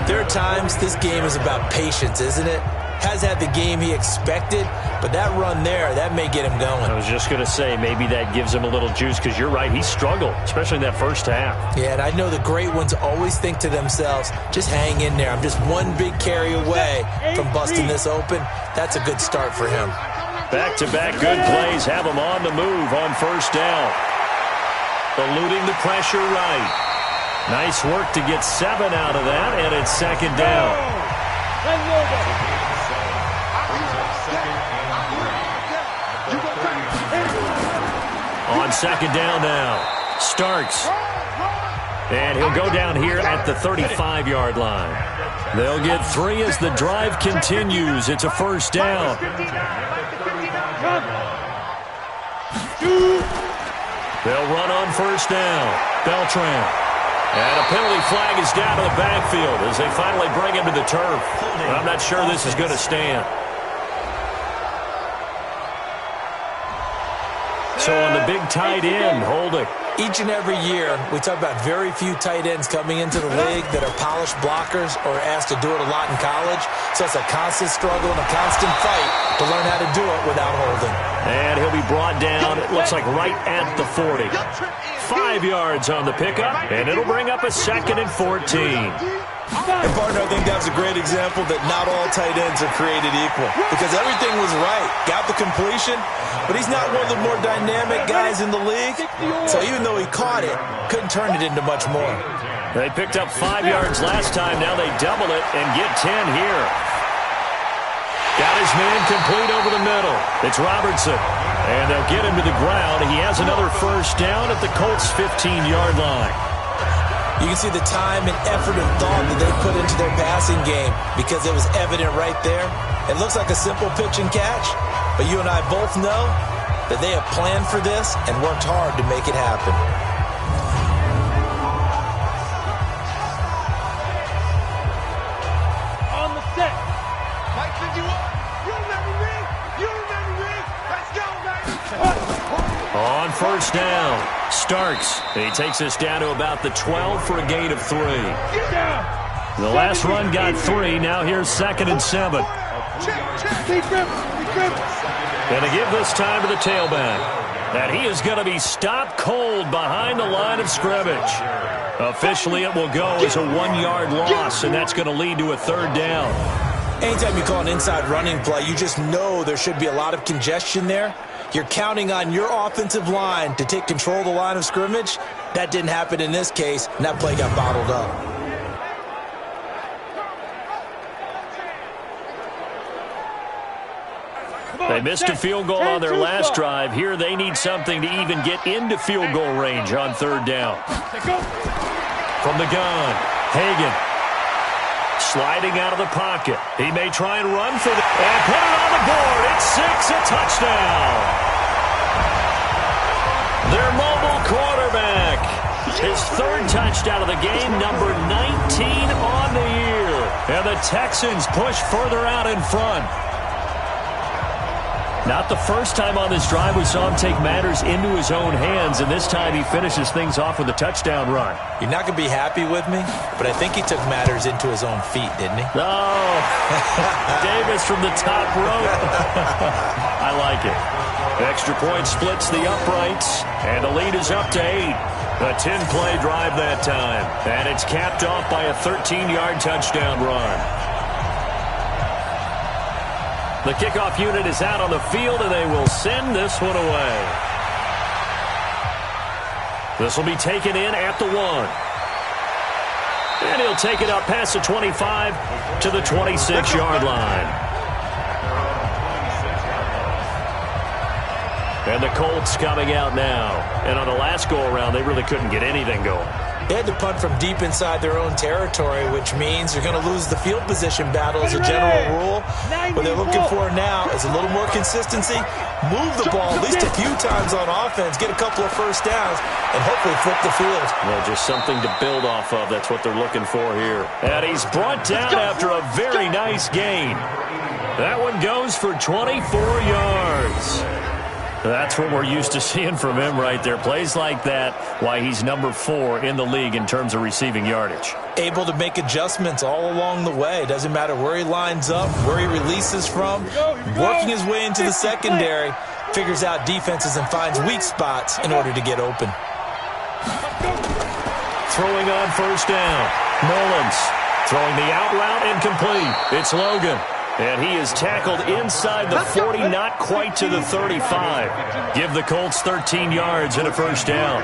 there are times this game is about patience, isn't it? Has had the game he expected, but that run there, that may get him going. I was just going to say, maybe that gives him a little juice, because you're right, he struggled, especially in that first half. Yeah, and I know the great ones always think to themselves, just hang in there. I'm just one big carry away from busting this open. That's a good start for him. Back-to-back good plays have him on the move on 1st down. Eluding the pressure right. Nice work to get 7 out of that, and it's 2nd down. On 2nd down now, Starks. And he'll go down here at the 35-yard line. They'll get 3 as the drive continues. It's a 1st down. They'll run on 1st down. Beltran. And a penalty flag is down to the backfield as they finally bring him to the turf. I'm not sure this is going to stand. So on the big tight end, holding. Each and every year, we talk about very few tight ends coming into the league that are polished blockers or asked to do it a lot in college. So it's a constant struggle and a constant fight to learn how to do it without holding. And he'll be brought down, it looks like right at the 40. 5 yards on the pickup, and it'll bring up a 2nd and 14. And partner, I think that was a great example that not all tight ends are created equal, because everything was right. Got the completion, but he's not one of the more dynamic guys in the league. So even though he caught it, couldn't turn it into much more. They picked up 5 yards last time. Now they double it and get 10 here. Got his man complete over the middle. It's Robertson. And they'll get him to the ground. He has another first down at the Colts' 15-yard line. You can see the time and effort and thought that they put into their passing game because it was evident right there. It looks like a simple pitch and catch, but you and I both know that they have planned for this and worked hard to make it happen. On the set. Mike 51. You remember me? You remember me? Let's go, baby. On first down, Starks. He takes us down to about the 12 for a gain of 3. Get down. The last run got 3. Now here's 2nd and 7. Keep him. And to give this time to the tailback. And he is going to be stopped cold behind the line of scrimmage. Officially, it will go as a 1-yard loss, and that's going to lead to a 3rd down. Anytime you call an inside running play, you just know there should be a lot of congestion there. You're counting on your offensive line to take control of the line of scrimmage. That didn't happen in this case, and that play got bottled up. They missed a field goal on their last drive. Here they need something to even get into field goal range on 3rd down. From the gun, Hagan. Sliding out of the pocket. He may try and run for the... And put it on the board. It's 6, a touchdown. Their mobile quarterback. His 3rd touchdown of the game, number 19 on the year. And the Texans push further out in front. Not the first time on this drive we saw him take matters into his own hands, and this time he finishes things off with a touchdown run. You're not going to be happy with me, but I think he took matters into his own feet, didn't he? Oh, Davis from the top rope. I like it. Extra point splits the uprights, and the lead is up to 8. A 10-play drive that time, and it's capped off by a 13-yard touchdown run. The kickoff unit is out on the field, and they will send this one away. This will be taken in at the 1. And he'll take it up past the 25 to the 26-yard line. And the Colts coming out now. And on the last go-around, they really couldn't get anything going. They had to punt from deep inside their own territory, which means they're going to lose the field position battle as a general rule. What they're looking for now is a little more consistency, move the ball at least a few times on offense, get a couple of first downs, and hopefully flip the field. Well, just something to build off of. That's what they're looking for here. And he's brought down after a very nice gain. That one goes for 24 yards. That's what we're used to seeing from him right there. Plays like that, why he's number 4 in the league in terms of receiving yardage. Able to make adjustments all along the way. Doesn't matter where he lines up, where he releases from. Working his way into the secondary, figures out defenses and finds weak spots in order to get open. Throwing on first down. Mullins throwing the out route incomplete. It's Logan. And he is tackled inside the 40, not quite to the 35. Give the Colts 13 yards and a first down.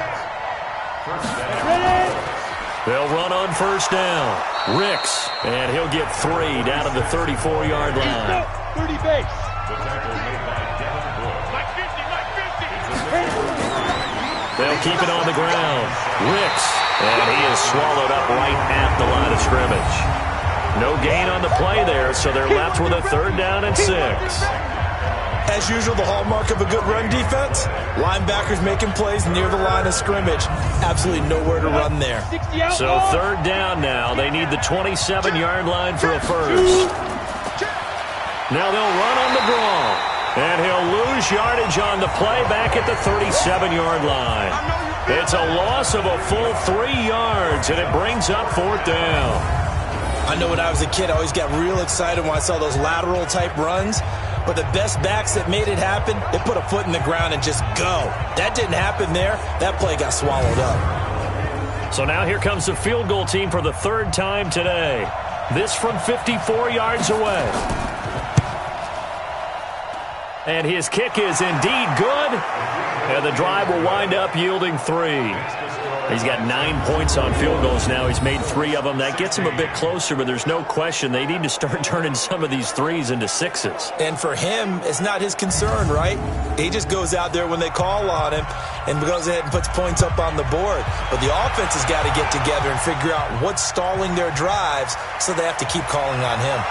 They'll run on first down. Ricks, and he'll get 3 down to the 34-yard line. 30 base. They'll keep it on the ground. Ricks, and he is swallowed up right at the line of scrimmage. No gain on the play there, so they're left with a 3rd down and 6. As usual, the hallmark of a good run defense, linebackers making plays near the line of scrimmage. Absolutely nowhere to run there. So 3rd down now. They need the 27-yard line for a first. Now they'll run on the draw. And he'll lose yardage on the play back at the 37-yard line. It's a loss of a full 3 yards, and it brings up 4th down. I know when I was a kid, I always got real excited when I saw those lateral-type runs. But the best backs that made it happen, they put a foot in the ground and just go. That didn't happen there. That play got swallowed up. So now here comes the field goal team for the third time today. This from 54 yards away. And his kick is indeed good. And the drive will wind up yielding 3. He's got 9 points on field goals now. He's made 3 of them. That gets him a bit closer, but there's no question they need to start turning some of these 3s into 6s. And for him, it's not his concern, right? He just goes out there when they call on him and goes ahead and puts points up on the board. But the offense has got to get together and figure out what's stalling their drives, so they have to keep calling on him.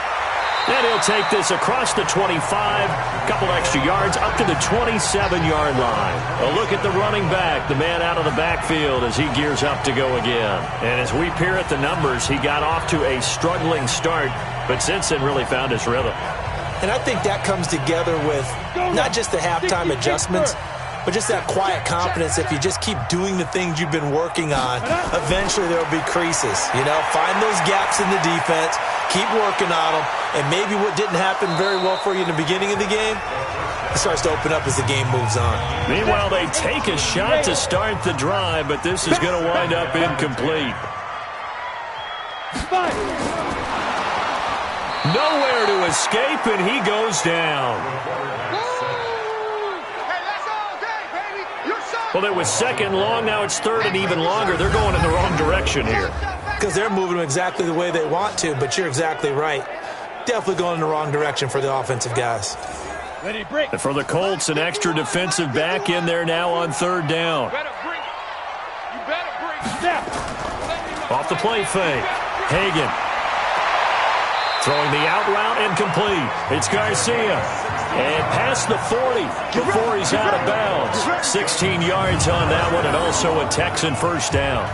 And he'll take this across the 25, a couple extra yards, up to the 27-yard line. A look at the running back, the man out of the backfield as he gears up to go again. And as we peer at the numbers, he got off to a struggling start, but since then really found his rhythm. And I think that comes together with not just the halftime adjustments, but just that quiet confidence. If you just keep doing the things you've been working on, eventually there will be creases. You know, find those gaps in the defense, keep working on them, and maybe what didn't happen very well for you in the beginning of the game, it starts to open up as the game moves on. Meanwhile, they take a shot to start the drive, but this is going to wind up incomplete. Nowhere to escape, and he goes down. Well, it was second long. Now it's third and even longer. They're going in the wrong direction here. Because they're moving them exactly the way they want to, but you're exactly right. Definitely going in the wrong direction for the offensive guys. And for the Colts, an extra defensive back in there now on third down. Off the play fake. Hagan. Throwing the out route incomplete. It's Garcia. And past the 40 before he's out of bounds. 16 yards on that one, and also a Texan first down.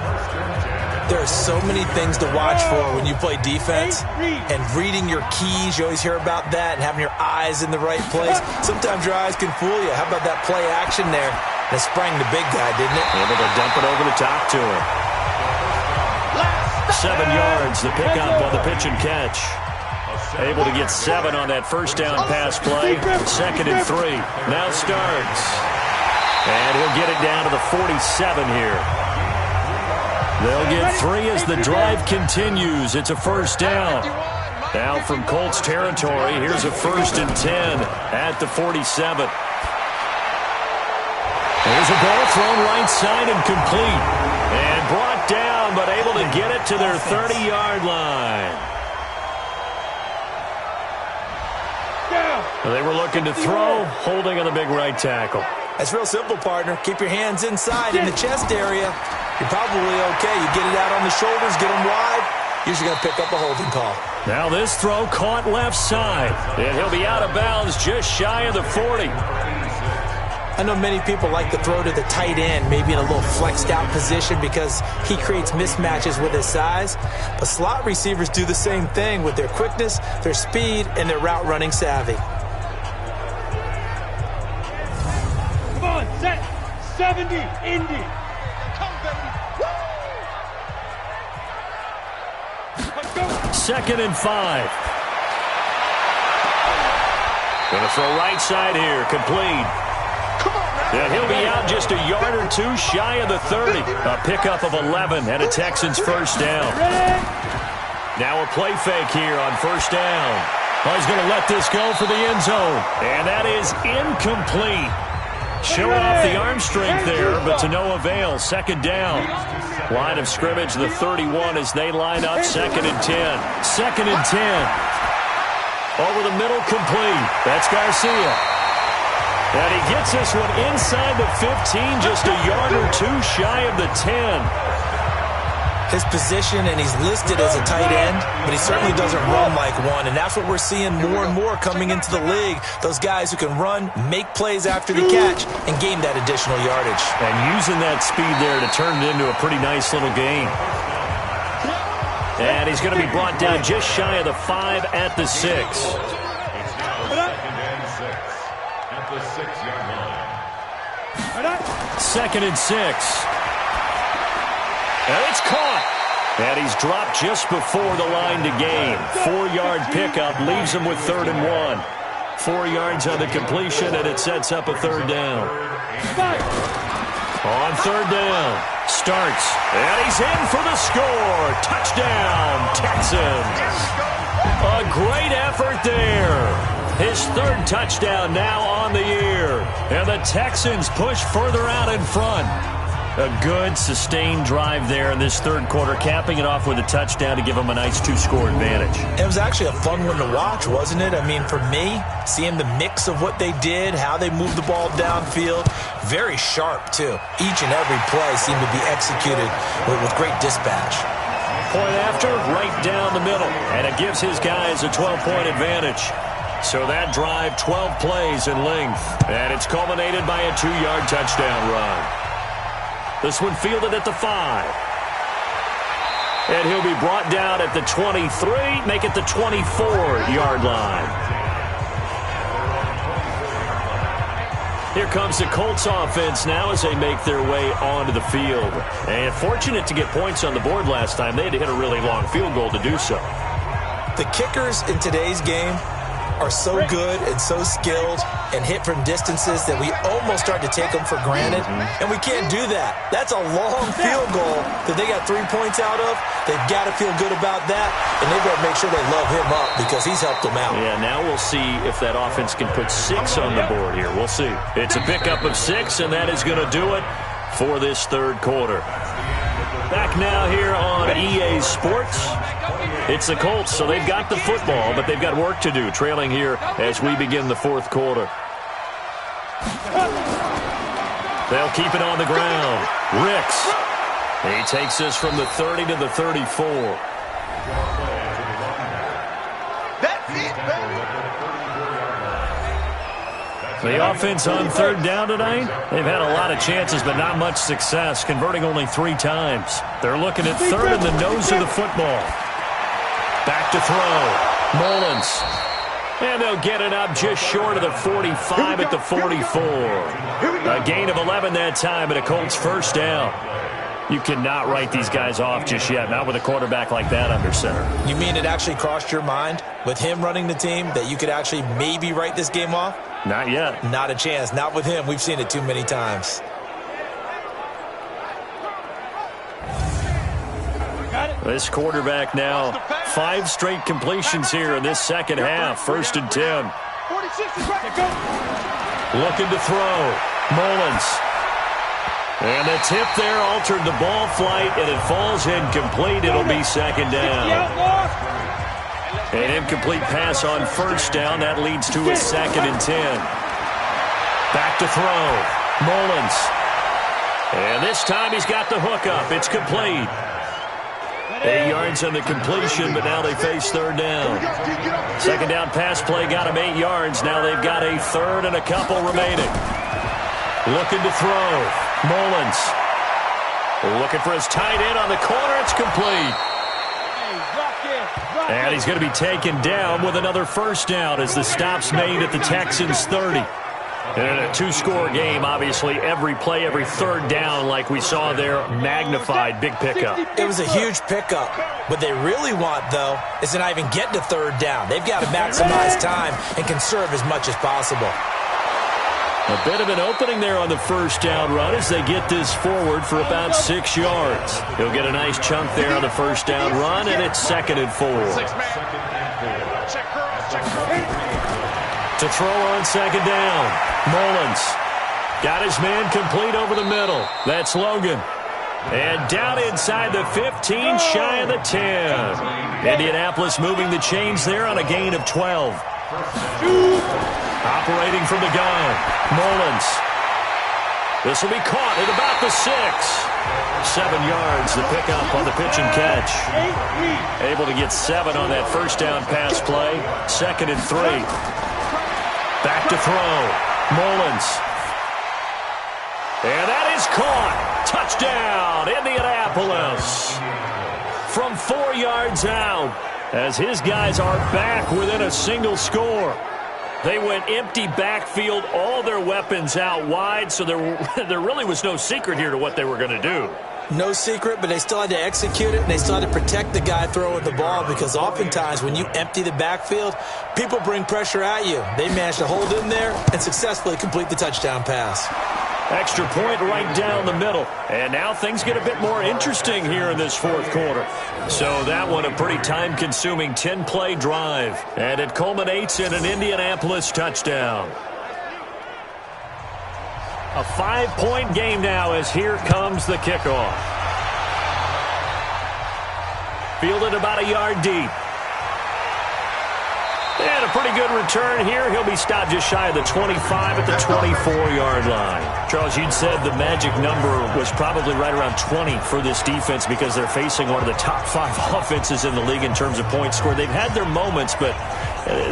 There are so many things to watch for when you play defense, and reading your keys, you always hear about that, and having your eyes in the right place. Sometimes your eyes can fool you. How about that play action there? That sprang the big guy, didn't it? Able to dump it over the top to him. 7 yards, the pickup on the pitch and catch. Able to get 7 on that first down pass play. 2nd and 3. Now starts. And he'll get it down to the 47 here. They'll get 3 as the drive continues. It's a first down. Now from Colts territory, here's a 1st and 10 at the 47. There's a ball thrown right side and complete. And brought down, but able to get it to their 30-yard line. They were looking to throw, holding on the big right tackle. That's real simple, partner. Keep your hands inside in the chest area. You're probably okay. You get it out on the shoulders, get them wide. Usually going to pick up a holding call. Now this throw caught left side. And he'll be out of bounds just shy of the 40. I know many people like to throw to the tight end, maybe in a little flexed out position because he creates mismatches with his size. But slot receivers do the same thing with their quickness, their speed, and their route running savvy. Come on, set 70, Indy. Come, baby. Let's go. 2nd and 5. Going to throw right side here, complete. And he'll be out just a yard or 2 shy of the 30. A pickup of 11 and a Texans first down. Now a play fake here on first down. Oh, he's going to let this go for the end zone. And that is incomplete. Showing off the arm strength there, but to no avail. 2nd down. Line of scrimmage, the 31 as they line up. 2nd and 10. 2nd and 10. Over the middle, complete. That's Garcia. And he gets this one inside the 15, just a yard or 2 shy of the 10. His position, and he's listed as a tight end, but he certainly doesn't run like one. And that's what we're seeing more and more coming into the league. Those guys who can run, make plays after the catch, and gain that additional yardage. And using that speed there to turn it into a pretty nice little gain. And he's going to be brought down just shy of the 5 at the 6. The 6-yard line. 2nd and 6. And it's caught. And he's dropped just before the line to gain. 4-yard pickup leaves him with 3rd and 1. 4 yards on the completion, and it sets up a 3rd down. On third down. Starts. And he's in for the score. Touchdown, Texans. A great effort there. His third touchdown now on the year. And the Texans push further out in front. A good, sustained drive there in this third quarter, capping it off with a touchdown to give them a nice 2-score advantage. It was actually a fun one to watch, wasn't it? I mean, for me, seeing the mix of what they did, how they moved the ball downfield, very sharp, too. Each and every play seemed to be executed with great dispatch. Point after, right down the middle, and it gives his guys a 12-point advantage. So that drive, 12 plays in length, and it's culminated by a 2-yard touchdown run. This one fielded at the 5. And he'll be brought down at the 23, make it the 24-yard line. Here comes the Colts offense now as they make their way onto the field. And fortunate to get points on the board last time. They had to hit a really long field goal to do so. The kickers in today's game are so good and so skilled and hit from distances that we almost start to take them for granted, and we can't do that. That's a long field goal that they got 3 points out of. They've got to feel good about that, and they've got to make sure they love him up because he's helped them out. Yeah, now we'll see if that offense can put 6 on the board here. We'll see. It's a pickup of 6, and that is going to do it for this third quarter. Back now here on EA Sports. It's the Colts, so they've got the football, but they've got work to do, trailing here as we begin the fourth quarter. They'll keep it on the ground. Ricks. He takes us from the 30 to the 34. That's it, baby. The offense on third down tonight, they've had a lot of chances, but not much success, converting only 3 times. They're looking at third in the nose of the football. Back to throw. Mullins. And they'll get it up just short of the 45 at the 44. A gain of 11 that time and a Colts first down. You cannot write these guys off just yet, not with a quarterback like that under center. You mean it actually crossed your mind with him running the team that you could actually maybe write this game off? Not yet. Not a chance. Not with him. We've seen it too many times. This quarterback now, 5 straight completions here in this second half. 1st and 10. 46 is right to go. Looking to throw. Mullins. And the tip there altered the ball flight, and it falls incomplete. It'll be second down. An incomplete pass on first down. That leads to a 2nd and 10. Back to throw. Mullins. And this time he's got the hookup. It's complete. 8 yards on the completion, but now they face third down. Second down pass play got him 8 yards. Now they've got a third and a couple remaining. Looking to throw. Mullins. Looking for his tight end on the corner. It's complete. And he's going to be taken down with another first down as the stop's made at the Texans' 30. And in a 2-score game, obviously, every play, every third down, like we saw there, magnified, big pickup. It was a huge pickup. What they really want, though, is to not even get to third down. They've got to maximize time and conserve as much as possible. A bit of an opening there on the first down run as they get this forward for about 6 yards. He'll get a nice chunk there on the first down run, and it's 2nd and 4. To throw on second down. Mullins got his man complete over the middle. That's Logan. And down inside the 15, shy of the 10. Indianapolis moving the chains there on a gain of 12. Operating from the gun. Mullins. This will be caught at about the 6. 7 yards, the pickup on the pitch and catch. Able to get 7 on that first down pass play. 2nd and 3. Back to throw. Mullins. And that is caught. Touchdown, Indianapolis. From 4 yards out, as his guys are back within a single score. They went empty backfield, all their weapons out wide, so there really was no secret here to what they were going to do. No secret, but they still had to execute it, and they still had to protect the guy throwing the ball because oftentimes when you empty the backfield, people bring pressure at you. They managed to hold in there and successfully complete the touchdown pass. Extra point right down the middle. And now things get a bit more interesting here in this fourth quarter. So that one a pretty time-consuming 10-play drive. And it culminates in an Indianapolis touchdown. A 5-point game now as here comes the kickoff. Fielded about a yard deep. And a pretty good return here. He'll be stopped just shy of the 25 at the 24-yard line. Charles, you'd said the magic number was probably right around 20 for this defense because they're facing one of the top 5 offenses in the league in terms of points scored. They've had their moments, but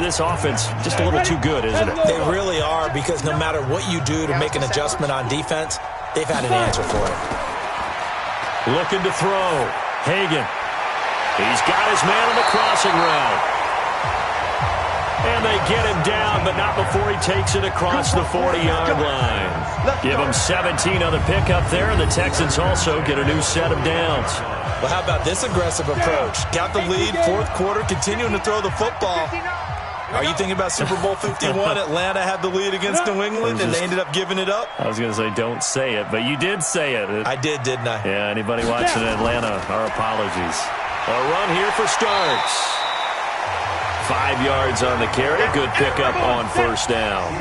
this offense just a little too good, isn't it? They really are, because no matter what you do to make an adjustment on defense, they've had an answer for it. Looking to throw. Hagan. He's got his man on the crossing route. And they get him down, but not before he takes it across the 40-yard line. Give him 17 on the pickup there, and the Texans also get a new set of downs. Well, how about this aggressive approach? Got the lead, fourth quarter, continuing to throw the football. Are you thinking about Super Bowl 51? Atlanta had the lead against New England, and they ended up giving it up? I was going to say, don't say it, but you did say it. I did, didn't I? Yeah, anybody watching Atlanta, our apologies. A run here for starts. 5 yards on the carry. Good pickup on first down.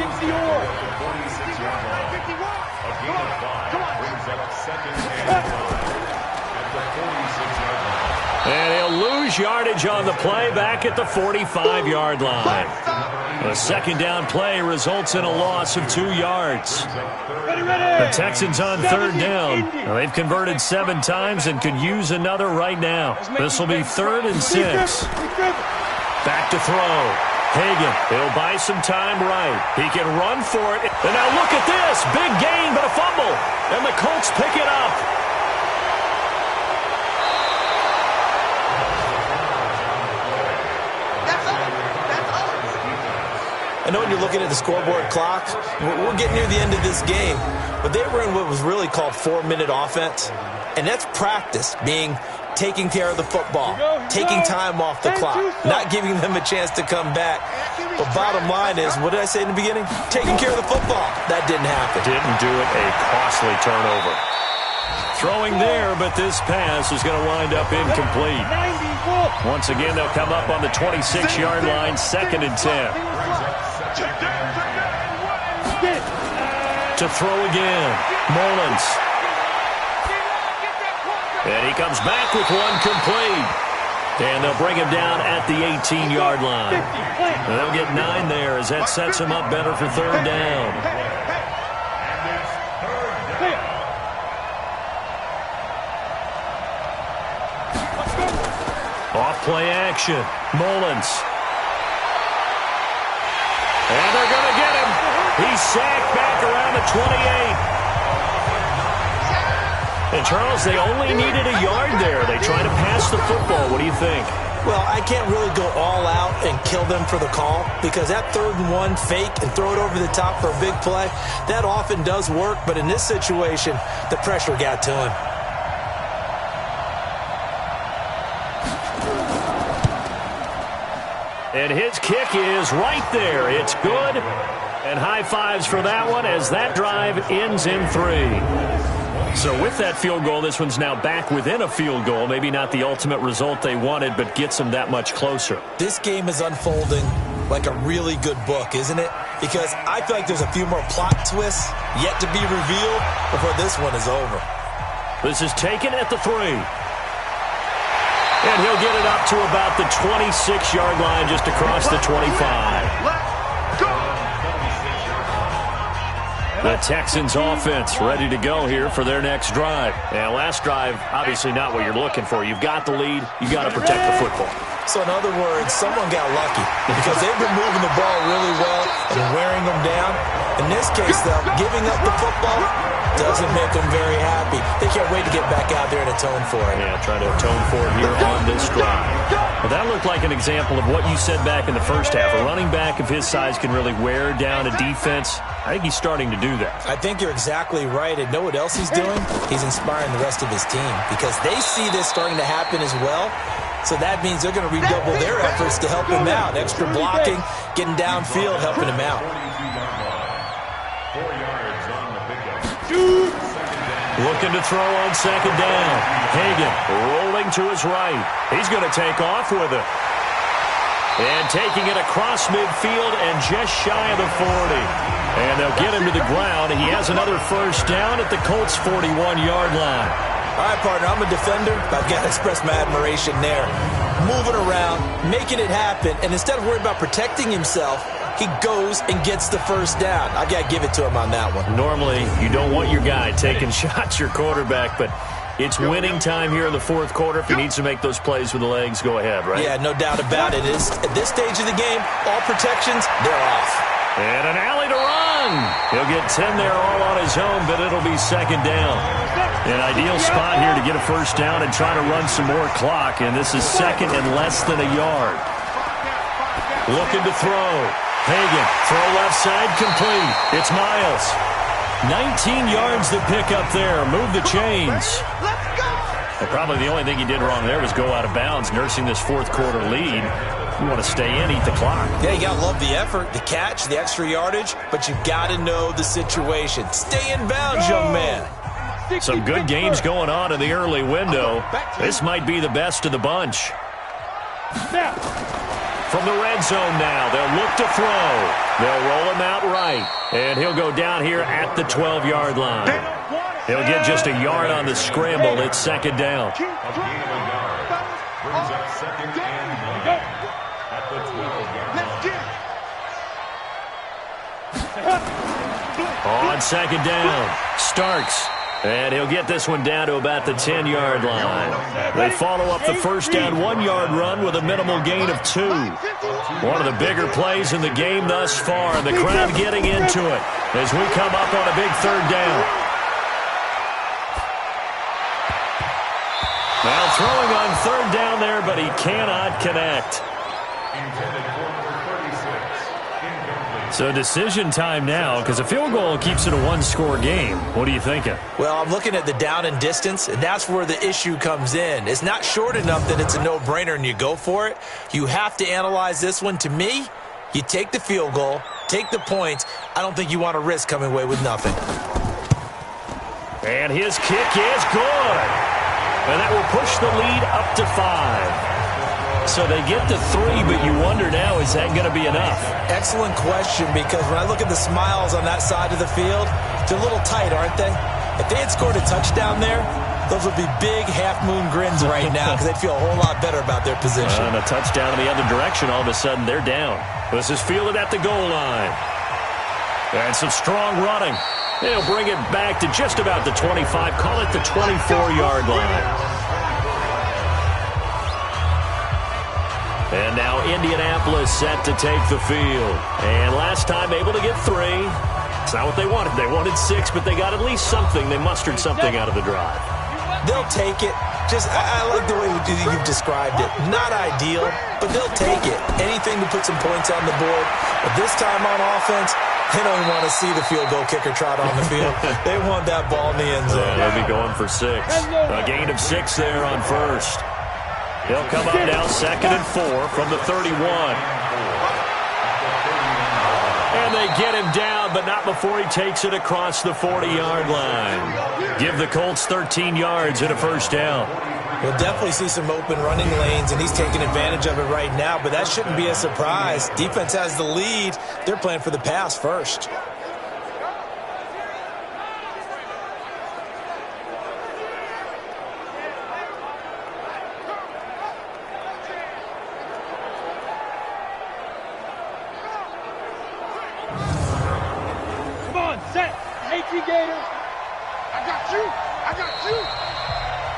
And he'll lose yardage on the play back at the 45-yard line. A second down play results in a loss of 2 yards. The Texans on third down. They've converted 7 times and could use another right now. This will be 3rd and 6. Back to throw. Hagan, he'll buy some time right. He can run for it. And now look at this. Big gain, but a fumble. And the Colts pick it up. I know when you're looking at the scoreboard clock, we're getting near the end of this game, but they were in what was really called 4-minute offense, and that's practice, being taking care of the football, taking time off the clock, not giving them a chance to come back. But bottom line is, what did I say in the beginning? Taking care of the football. That didn't happen. Didn't do it. A costly turnover. Throwing there, but this pass is going to wind up incomplete. Once again, they'll come up on the 26-yard line, 2nd and 10. To throw again, Mullins. And he comes back with one complete. And they'll bring him down at the 18-yard line. And they'll get 9 there as that sets him up better for 3rd down. Off play action, Mullins. And they're going to get him. He's sacked back around the 28. And, Charles, they only needed a yard there. They try to pass the football. What do you think? Well, I can't really go all out and kill them for the call, because that 3rd and 1 fake and throw it over the top for a big play, that often does work. But in this situation, the pressure got to him. And his kick is right there. It's good. And high fives for that one as that drive ends in 3. So with that field goal, this one's now back within a field goal. Maybe not the ultimate result they wanted, but gets them that much closer. This game is unfolding like a really good book, isn't it? Because I feel like there's a few more plot twists yet to be revealed before this one is over. This is taken at the 3. And he'll get it up to about the 26-yard line, just across the 25. The Texans offense ready to go here for their next drive. And last drive, obviously not what you're looking for. You've got the lead. You got to protect the football. So in other words, someone got lucky because they've been moving the ball really well and wearing them down. In this case, though, giving up the football doesn't make them very happy. They can't wait to get back out there and atone for it. Yeah, trying to atone for it here on this drive. Well, that looked like an example of what you said back in the first half. A running back of his size can really wear down a defense. I think he's starting to do that. I think you're exactly right. And know what else he's doing? He's inspiring the rest of his team because they see this starting to happen as well. So that means they're going to redouble their efforts to help him out. Extra blocking, getting downfield, helping him out. Looking to throw on second down. Hagan rolling to his right. He's going to take off with it. And taking it across midfield and just shy of the 40. And they'll get him to the ground. He has another first down at the Colts' 41-yard line. All right, partner, I'm a defender, but I've got to express my admiration there. Moving around, making it happen, and instead of worrying about protecting himself, he goes and gets the first down. I got to give it to him on that one. Normally, you don't want your guy taking shots, your quarterback, but it's winning time here in the fourth quarter. If he needs to make those plays with the legs, go ahead, right? Yeah, no doubt about it. At this stage of the game, all protections, they're off. And an alley to run. He'll get 10 there all on his own, but it'll be second down. An ideal spot here to get a first down and try to run some more clock, and this is second and less than a yard. Looking to throw. Hagan, throw left side, complete. It's Miles. 19 yards to pick up there. Move the chains. And probably the only thing he did wrong there was go out of bounds, nursing this fourth quarter lead. You want to stay in, eat the clock. Yeah, you got to love the effort, the catch, the extra yardage, but you got to know the situation. Stay in bounds, young man. Some good games going on in the early window. This might be the best of the bunch. From the red zone now, they'll look to throw. They'll roll him out right, and he'll go down here at the 12-yard line. He'll get just a yard on the scramble. It's second down. Brings up second and 9 at the 12-yard line. On second down, Starks. And he'll get this one down to about the 10-yard line. They follow up the first down 1-yard run with a minimal gain of 2. One of the bigger plays in the game thus far, and the crowd getting into it as we come up on a big third down. Now throwing on third down there, but he cannot connect. So decision time now, because a field goal keeps it a one-score game. What are you thinking? Well, I'm looking at the down and distance, and that's where the issue comes in. It's not short enough that it's a no-brainer and you go for it. You have to analyze this one. To me, you take the field goal, take the points. I don't think you want to risk coming away with nothing. And his kick is good. And that will push the lead up to 5. So they get to 3, but you wonder now, is that going to be enough? Excellent question, because when I look at the smiles on that side of the field, they're a little tight, aren't they? If they had scored a touchdown there, those would be big half-moon grins right now because they'd feel a whole lot better about their position. And a touchdown in the other direction, all of a sudden they're down. This is fielded at the goal line. And some strong running. They'll bring it back to just about the 25, call it the 24-yard line. And now Indianapolis set to take the field. And last time able to get 3. It's not what they wanted. They wanted 6, but they got at least something. They mustered something out of the drive. They'll take it. I like the way you've described it. Not ideal, but they'll take it. Anything to put some points on the board. But this time on offense, they don't even want to see the field goal kicker trot on the field. They want that ball in the end zone. They'll be going for 6. A gain of 6 there on first. They'll come up now 2nd and 4 from the 31. And they get him down, but not before he takes it across the 40-yard line. Give the Colts 13 yards and a first down. We'll definitely see some open running lanes, and he's taking advantage of it right now, but that shouldn't be a surprise. Defense has the lead. They're playing for the pass first.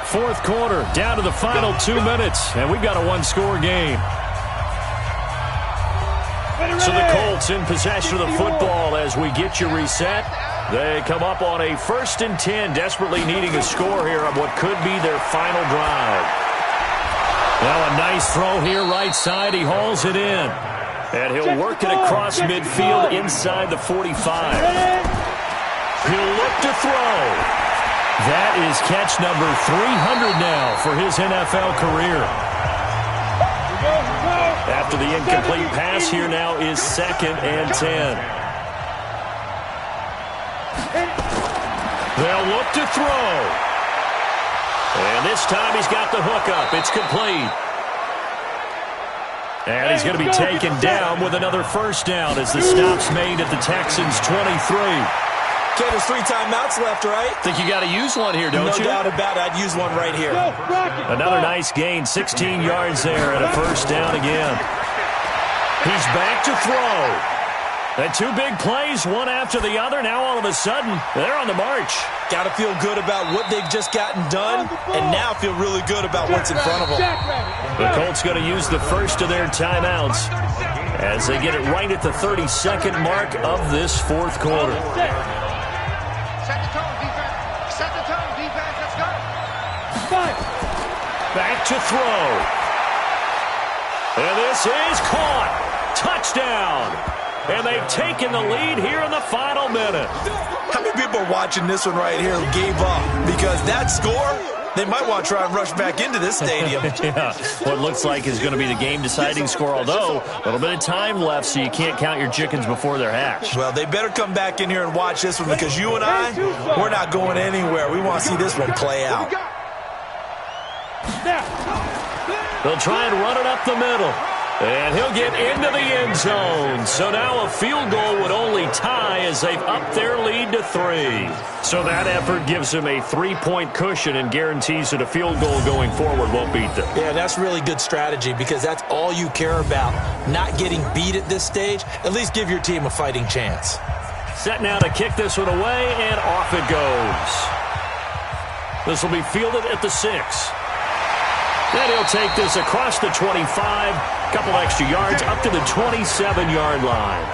Fourth quarter, down to the final 2 minutes, and we've got a one-score game. So the Colts in possession of the football as we get you reset. They come up on a 1st and 10, desperately needing a score here on what could be their final drive. Now a nice throw here right side. He hauls it in. And he'll work it across midfield inside the 45. He'll look to throw. That is catch number 300 now for his NFL career. After the incomplete pass, here now is 2nd and 10. They'll look to throw. And this time he's got the hook up. It's complete. And he's going to be taken down with another first down as the stop's made at the Texans' 23. Okay, there's 3 timeouts left, right? Think you got to use one here, don't you? No doubt about it. I'd use one right here. Another nice gain, 16 yards there, and a first down again. He's back to throw. And 2 big plays, one after the other. Now all of a sudden, they're on the march. Got to feel good about what they've just gotten done, and now feel really good about what's in front of them. The Colts going to use the first of their timeouts as they get it right at the 32nd mark of this fourth quarter. Set the tone, defense. Set the tone, defense. Let's go. Back to throw. And this is caught. Touchdown. And they've taken the lead here in the final minute. How many people are watching this one right here who gave up? Because that score, they might want to try and rush back into this stadium. Yeah, what looks like is going to be the game-deciding score, although a little bit of time left, so you can't count your chickens before they're hatched. Well, they better come back in here and watch this one because you and I, we're not going anywhere. We want to see this one play out. They'll try and run it up the middle. And he'll get into the end zone. So now a field goal would only tie as they've upped their lead to 3. So that effort gives them a 3-point cushion and guarantees that a field goal going forward won't beat them. Yeah, that's really good strategy because that's all you care about. Not getting beat at this stage. At least give your team a fighting chance. Set now to kick this one away, and off it goes. This will be fielded at the 6. Then he'll take this across the 25, couple extra yards up to the 27-yard line.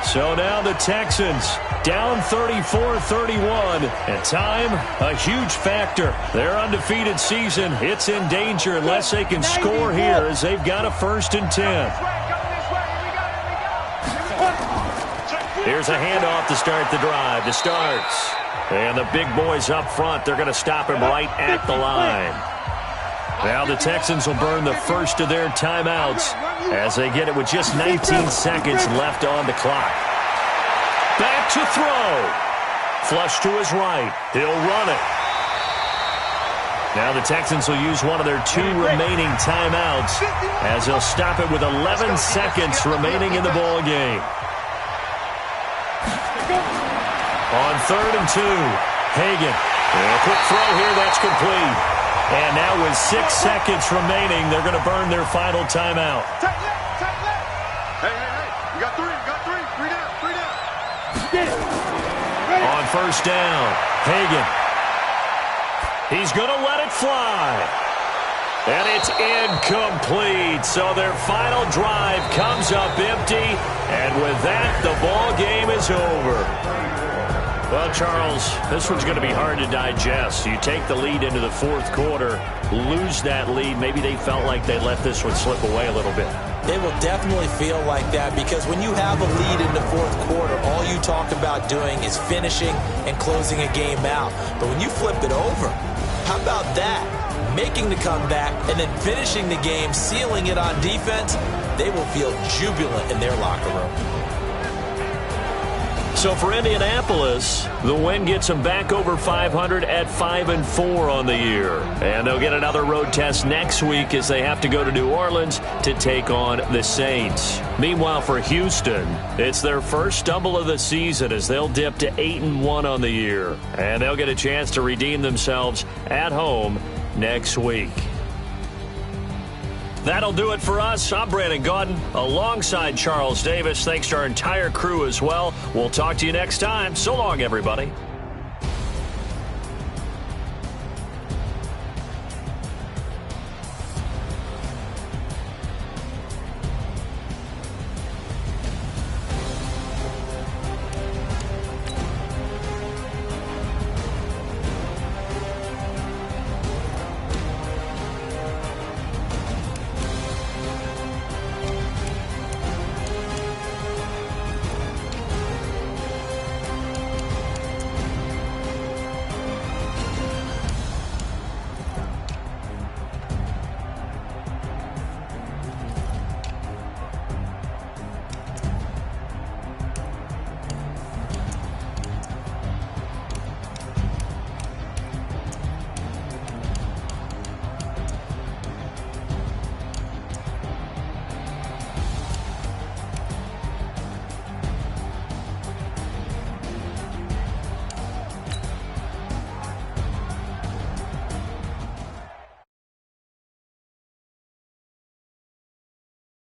So now the Texans down 34-31, and time, a huge factor. Their undefeated season, it's in danger unless they can score here as they've got a 1st and 10. Here's a handoff to start the drive. The starts. And the big boys up front, they're going to stop him right at the line. Now the Texans will burn the first of their timeouts as they get it with just 19 seconds left on the clock. Back to throw. Flush to his right. He'll run it. Now the Texans will use one of their 2 remaining timeouts as they'll stop it with 11 seconds remaining in the ball game. On 3rd and 2, Hagan. A quick throw here, that's complete. And now with 6 seconds remaining, they're going to burn their final timeout. Tight left. Hey. You got 3. Three down. Get it. On 1st down, Hagan. He's going to let it fly. And it's incomplete. So their final drive comes up empty. And with that, the ball game is over. Well, Charles, this one's going to be hard to digest. You take the lead into the fourth quarter, lose that lead. Maybe they felt like they let this one slip away a little bit. They will definitely feel like that because when you have a lead in the fourth quarter, all you talk about doing is finishing and closing a game out. But when you flip it over, how about that? Making the comeback and then finishing the game, sealing it on defense, they will feel jubilant in their locker room. So for Indianapolis, the win gets them back over 500 at 5-4 on the year. And they'll get another road test next week as they have to go to New Orleans to take on the Saints. Meanwhile, for Houston, it's their first stumble of the season as they'll dip to 8-1 on the year. And they'll get a chance to redeem themselves at home next week. That'll do it for us. I'm Brandon Gaudin alongside Charles Davis. Thanks to our entire crew as well. We'll talk to you next time. So long, everybody.